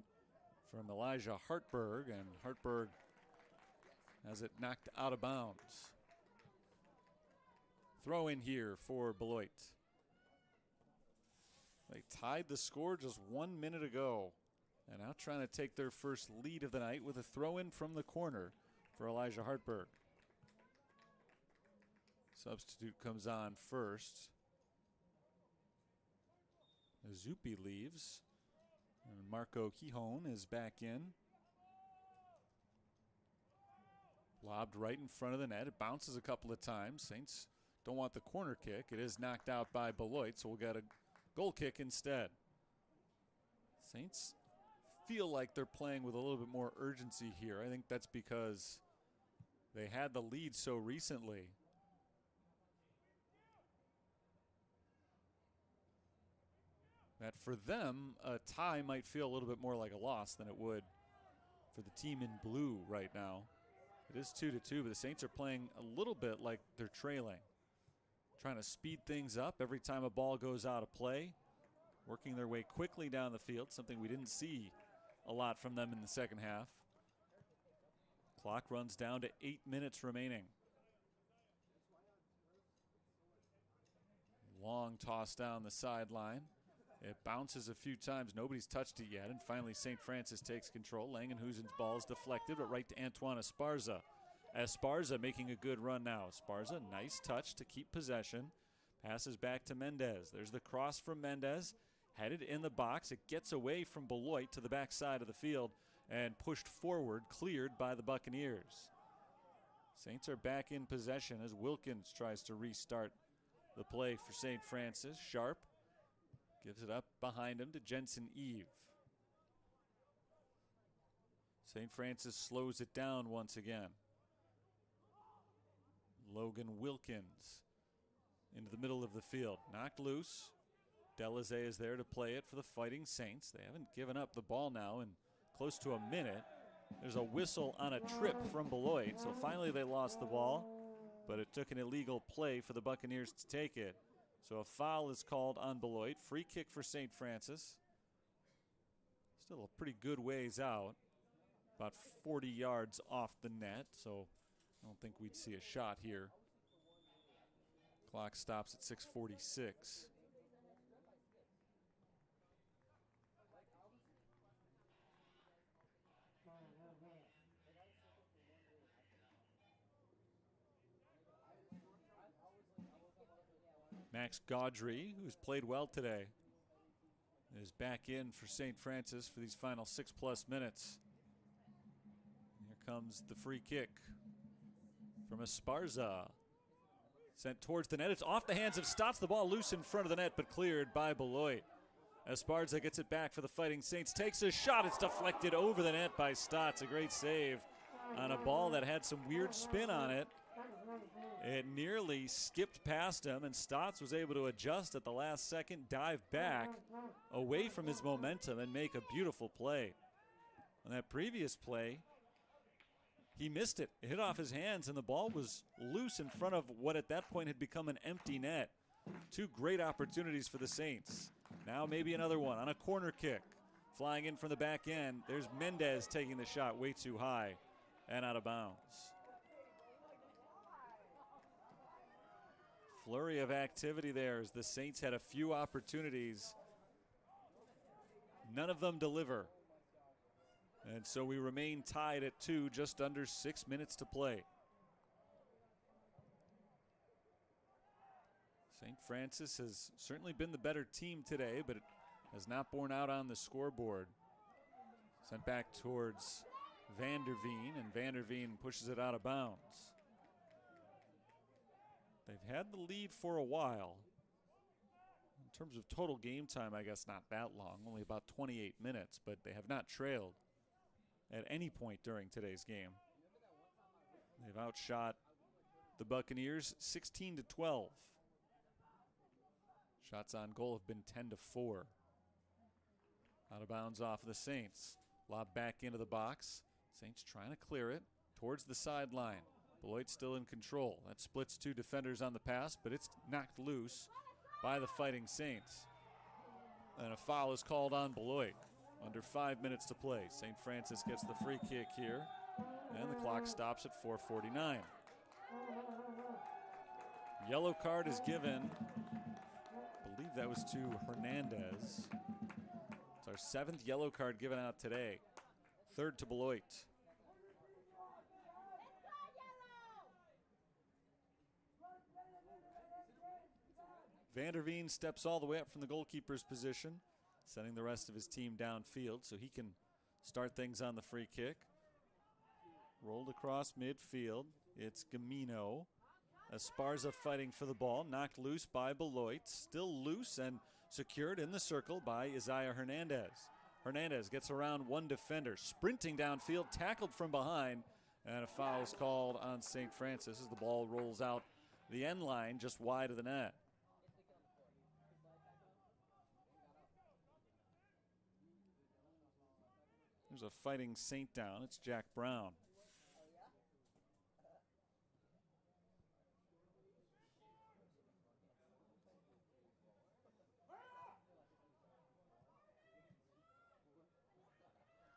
from Elijah Hartberg, and Hartberg has it knocked out of bounds. Throw in here for Beloit. They tied the score just 1 minute ago, and now trying to take their first lead of the night with a throw in from the corner for Elijah Hartberg. Substitute comes on first. Azupi leaves, and Marco Quijón is back in. Lobbed right in front of the net. It bounces a couple of times. Saints don't want the corner kick. It is knocked out by Beloit, so we'll get a goal kick instead. Saints feel like they're playing with a little bit more urgency here. I think that's because they had the lead so recently. That for them, a tie might feel a little bit more like a loss than it would for the team in blue right now. It is 2-2, but the Saints are playing a little bit like they're trailing. Trying to speed things up every time a ball goes out of play. Working their way quickly down the field, something we didn't see a lot from them in the second half. Clock runs down to 8 minutes remaining. Long toss down the sideline. It bounces a few times. Nobody's touched it yet. And finally, St. Francis takes control. Langenhusen's ball is deflected, but right to Antoine Esparza. Esparza making a good run now. Esparza, nice touch to keep possession. Passes back to Mendez. There's the cross from Mendez. Headed in the box. It gets away from Beloit to the backside of the field and pushed forward, cleared by the Buccaneers. Saints are back in possession as Wilkins tries to restart the play for St. Francis. Sharp gives it up behind him to Jensen Eve. St. Francis slows it down once again. Logan Wilkins into the middle of the field. Knocked loose. Delazay is there to play it for the Fighting Saints. They haven't given up the ball now in close to a minute. There's a whistle on a trip from Beloit, so finally they lost the ball, but it took an illegal play for the Buccaneers to take it. So a foul is called on Beloit. Free kick for St. Francis. Still a pretty good ways out. About 40 yards off the net, so I don't think we'd see a shot here. Clock stops at 6:46. Max Gaudry, who's played well today, is back in for St. Francis for these final 6+ minutes. Here comes the free kick from Esparza. Sent towards the net. It's off the hands of Stotts. The ball loose in front of the net, but cleared by Beloit. Esparza gets it back for the Fighting Saints. Takes a shot. It's deflected over the net by Stotts. A great save on a ball that had some weird spin on it. It nearly skipped past him, and Stotts was able to adjust at the last second, dive back away from his momentum, and make a beautiful play. On that previous play, he missed it. It hit off his hands, and the ball was loose in front of what at that point had become an empty net. Two great opportunities for the Saints. Now maybe another one on a corner kick. Flying in from the back end, there's Mendez taking the shot way too high and out of bounds. Flurry of activity there as the Saints had a few opportunities. None of them deliver. And so we remain tied at 2, just under 6 minutes to play. St. Francis has certainly been the better team today, but it has not borne out on the scoreboard. Sent back towards Vanderveen, and Vanderveen pushes it out of bounds. They've had the lead for a while. In terms of total game time, I guess not that long, only about 28 minutes, but they have not trailed at any point during today's game. They've outshot the Buccaneers 16-12. Shots on goal have been 10-4. Out of bounds off of the Saints. Lob back into the box. Saints trying to clear it towards the sideline. Beloit still in control. That splits 2 defenders on the pass, but it's knocked loose by the Fighting Saints. And a foul is called on Beloit. Under 5 minutes to play. St. Francis gets the free kick here, and the clock stops at 4:49. Yellow card is given. I believe that was to Hernandez. It's our 7th yellow card given out today. 3rd to Beloit. Vanderveen steps all the way up from the goalkeeper's position, sending the rest of his team downfield so he can start things on the free kick. Rolled across midfield. It's Gamino. Esparza fighting for the ball, knocked loose by Beloit. Still loose and secured in the circle by Isaiah Hernandez. Hernandez gets around one defender, sprinting downfield, tackled from behind, and a foul is called on St. Francis as the ball rolls out the end line just wide of the net. There's a Fighting Saint down. It's Jack Brown.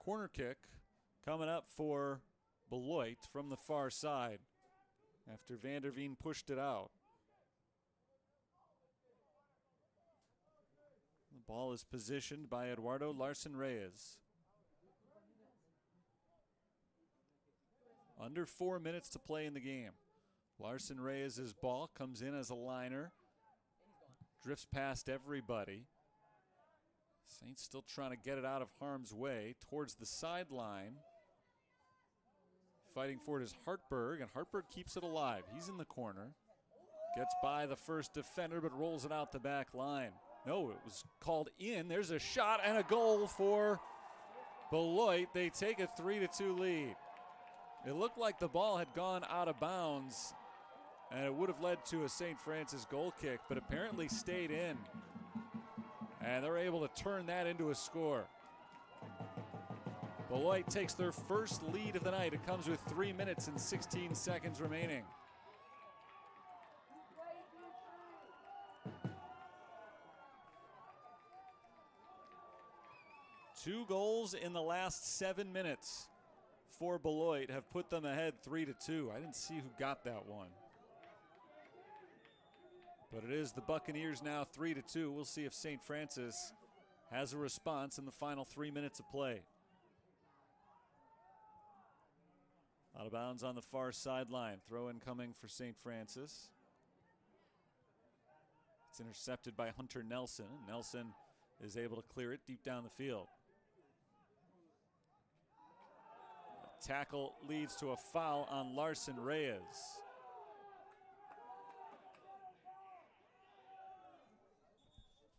Corner kick coming up for Beloit from the far side after Vanderveen pushed it out. The ball is positioned by Eduardo Larson Reyes. Under 4 minutes to play in the game. Larson Reyes' ball comes in as a liner. Drifts past everybody. Saints still trying to get it out of harm's way towards the sideline. Fighting for it is Hartberg, and Hartberg keeps it alive. He's in the corner. Gets by the first defender, but rolls it out the back line. No, it was called in. There's a shot and a goal for Beloit. They take a 3-2 lead. It looked like the ball had gone out of bounds, and it would have led to a St. Francis goal kick, but apparently stayed in. And they're able to turn that into a score. Beloit takes their first lead of the night. It comes with 3 minutes and 16 seconds remaining. Two goals in the last 7 minutes for Beloit have put them ahead 3-2. I didn't see who got that one. But it is the Buccaneers now 3-2. We'll see if St. Francis has a response in the final 3 minutes of play. Out of bounds on the far sideline. Throw in coming for St. Francis. It's intercepted by Hunter Nelson. Nelson is able to clear it deep down the field. The tackle leads to a foul on Larson Reyes.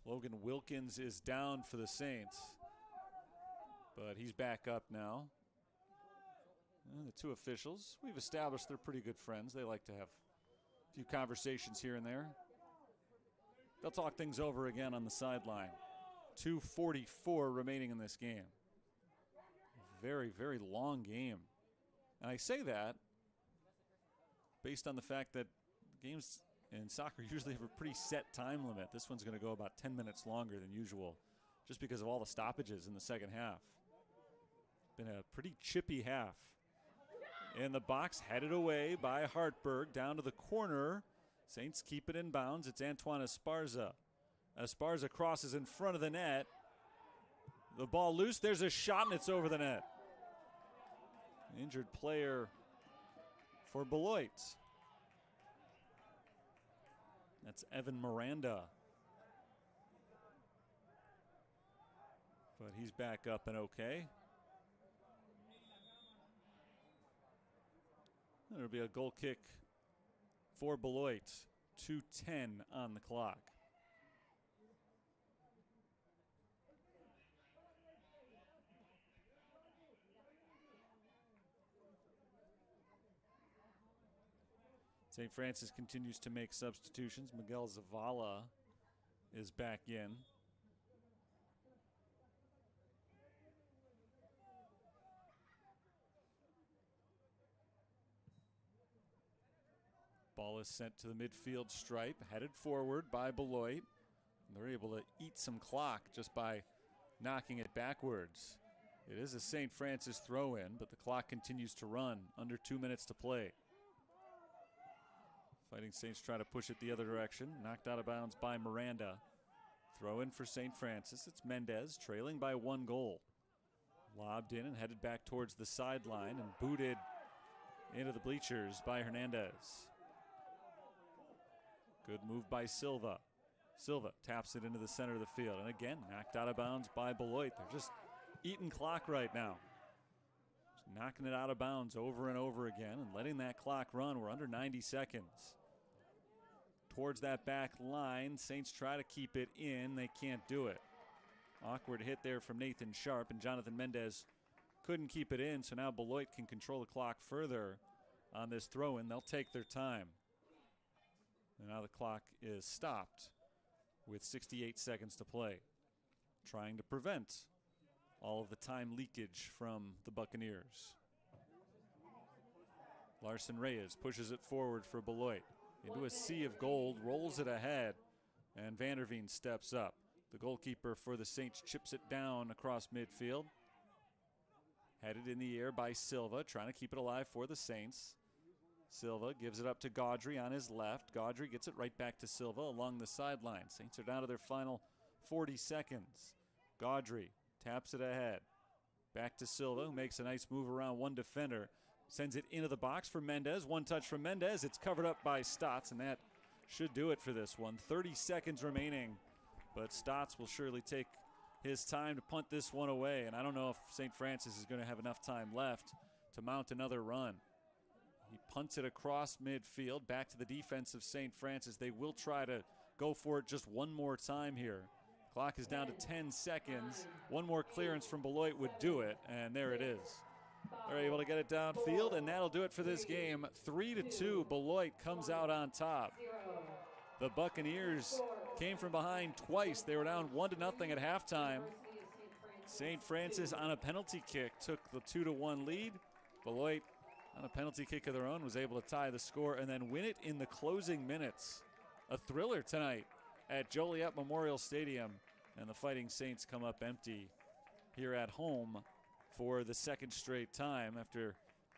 Logan Wilkins is down for the Saints, but he's back up now. And the two officials, we've established they're pretty good friends. They like to have a few conversations here and there. They'll talk things over again on the sideline. 2:44 remaining in this game. Very, very long game. And I say that based on the fact that games in soccer usually have a pretty set time limit. This one's going to go about 10 minutes longer than usual just because of all the stoppages in the second half. Been a pretty chippy half. In the box, headed away by Hartberg down to the corner. Saints keep it in bounds. It's Antoine Esparza. Esparza crosses in front of the net. The ball loose. There's a shot, and it's over the net. Injured player for Beloit. That's Evan Miranda. But he's back up and okay. There'll be a goal kick for Beloit. 2:10 on the clock. St. Francis continues to make substitutions. Miguel Zavala is back in. Ball is sent to the midfield stripe, headed forward by Beloit. They're able to eat some clock just by knocking it backwards. It is a St. Francis throw-in, but the clock continues to run. Under 2 minutes to play. Fighting Saints try to push it the other direction. Knocked out of bounds by Miranda. Throw in for St. Francis. It's Mendez trailing by 1 goal. Lobbed in and headed back towards the sideline and booted into the bleachers by Hernandez. Good move by Silva. Silva taps it into the center of the field. And again, knocked out of bounds by Beloit. They're just eating clock right now. Just knocking it out of bounds over and over again and letting that clock run. We're under 90 seconds. Towards that back line, Saints try to keep it in. They can't do it. Awkward hit there from Nathan Sharp, and Jonathan Mendez couldn't keep it in, so now Beloit can control the clock further on this throw-in. They'll take their time. And now the clock is stopped with 68 seconds to play, trying to prevent all of the time leakage from the Buccaneers. Larson Reyes pushes it forward for Beloit. Into a sea of gold, rolls it ahead, and Vanderveen steps up. The goalkeeper for the Saints chips it down across midfield. Headed in the air by Silva, trying to keep it alive for the Saints. Silva gives it up to Gaudry on his left. Gaudry gets it right back to Silva along the sideline. Saints are down to their final 40 seconds. Gaudry taps it ahead. Back to Silva, who makes a nice move around one defender. Sends it into the box for Mendez. One touch from Mendez. It's covered up by Stotts, and that should do it for this one. 30 seconds remaining, but Stotts will surely take his time to punt this one away, and I don't know if St. Francis is going to have enough time left to mount another run. He punts it across midfield, back to the defense of St. Francis. They will try to go for it just one more time here. Clock is down to 10 seconds. One more clearance from Beloit would do it, and there it is. They're able to get it downfield, and that'll do it for this game. 3-2, Beloit comes out on top. The Buccaneers came from behind twice. They were down 1-0 at halftime. St. Francis on a penalty kick took the 2-1 lead. Beloit on a penalty kick of their own was able to tie the score and then win it in the closing minutes. A thriller tonight at Joliet Memorial Stadium, and the Fighting Saints come up empty here at home for the second straight time after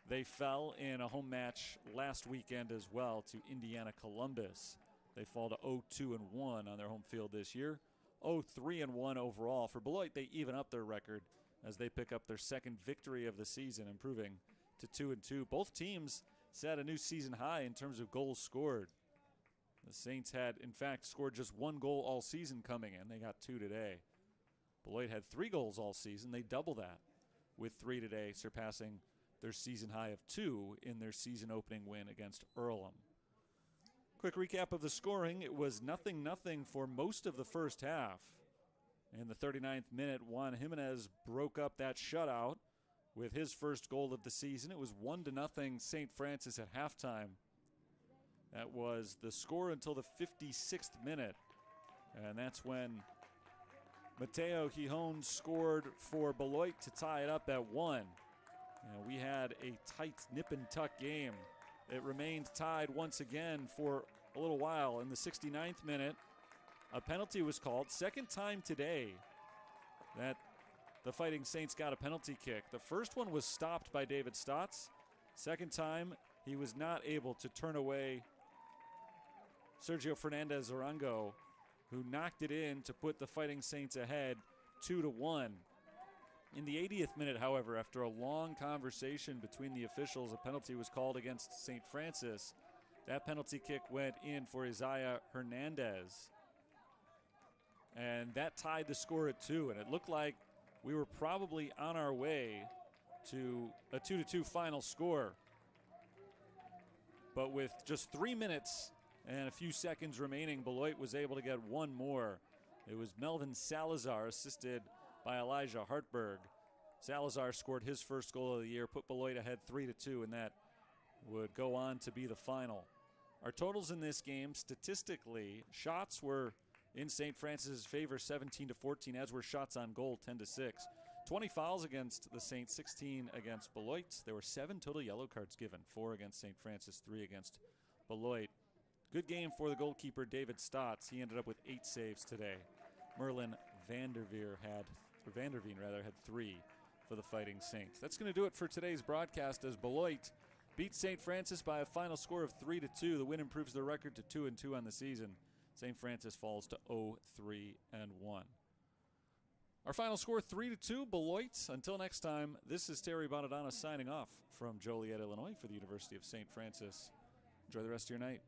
they fell in a home match last weekend as well to Indiana Columbus. They fall to 0-2-1 on their home field this year. 0-3-1 overall. For Beloit, they even up their record as they pick up their second victory of the season, improving to 2-2. Both teams set a new season high in terms of goals scored. The Saints had, in fact, scored just 1 goal all season coming in. They got 2 today. Beloit had 3 goals all season. They double that with 3 today, surpassing their season high of 2 in their season opening win against Earlham. Quick recap of the scoring. It was 0-0 for most of the first half. In the 39th minute, Juan Jimenez broke up that shutout with his first goal of the season. It was 1-0 St. Francis at halftime. That was the score until the 56th minute. And that's when Mateo Gijon scored for Beloit to tie it up at 1. And we had a tight nip-and-tuck game. It remained tied once again for a little while. In the 69th minute, a penalty was called. Second time today that the Fighting Saints got a penalty kick. The first one was stopped by David Stotts. Second time, he was not able to turn away Sergio Fernandez Arango, who knocked it in to put the Fighting Saints ahead 2-1. In the 80th minute, however, after a long conversation between the officials, a penalty was called against St. Francis. That penalty kick went in for Isaiah Hernandez. And that tied the score at 2. And it looked like we were probably on our way to a 2-2 final score. But with just 3 minutes and a few seconds remaining, Beloit was able to get one more. It was Melvin Salazar, assisted by Elijah Hartberg. Salazar scored his first goal of the year, put Beloit ahead 3-2, and that would go on to be the final. Our totals in this game, statistically, shots were in St. Francis' favor 17-14, as were shots on goal 10-6. 20 fouls against the Saints, 16 against Beloit. There were 7 total yellow cards given, 4 against St. Francis, 3 against Beloit. Good game for the goalkeeper, David Stotts. He ended up with 8 saves today. Merlin Vanderveen had 3 for the Fighting Saints. That's going to do it for today's broadcast as Beloit beats St. Francis by a final score of 3-2. The win improves their record to 2-2 on the season. St. Francis falls to 0-3-1. Our final score, 3-2, Beloit. Until next time, this is Terry Bonadonna signing off from Joliet, Illinois for the University of St. Francis. Enjoy the rest of your night.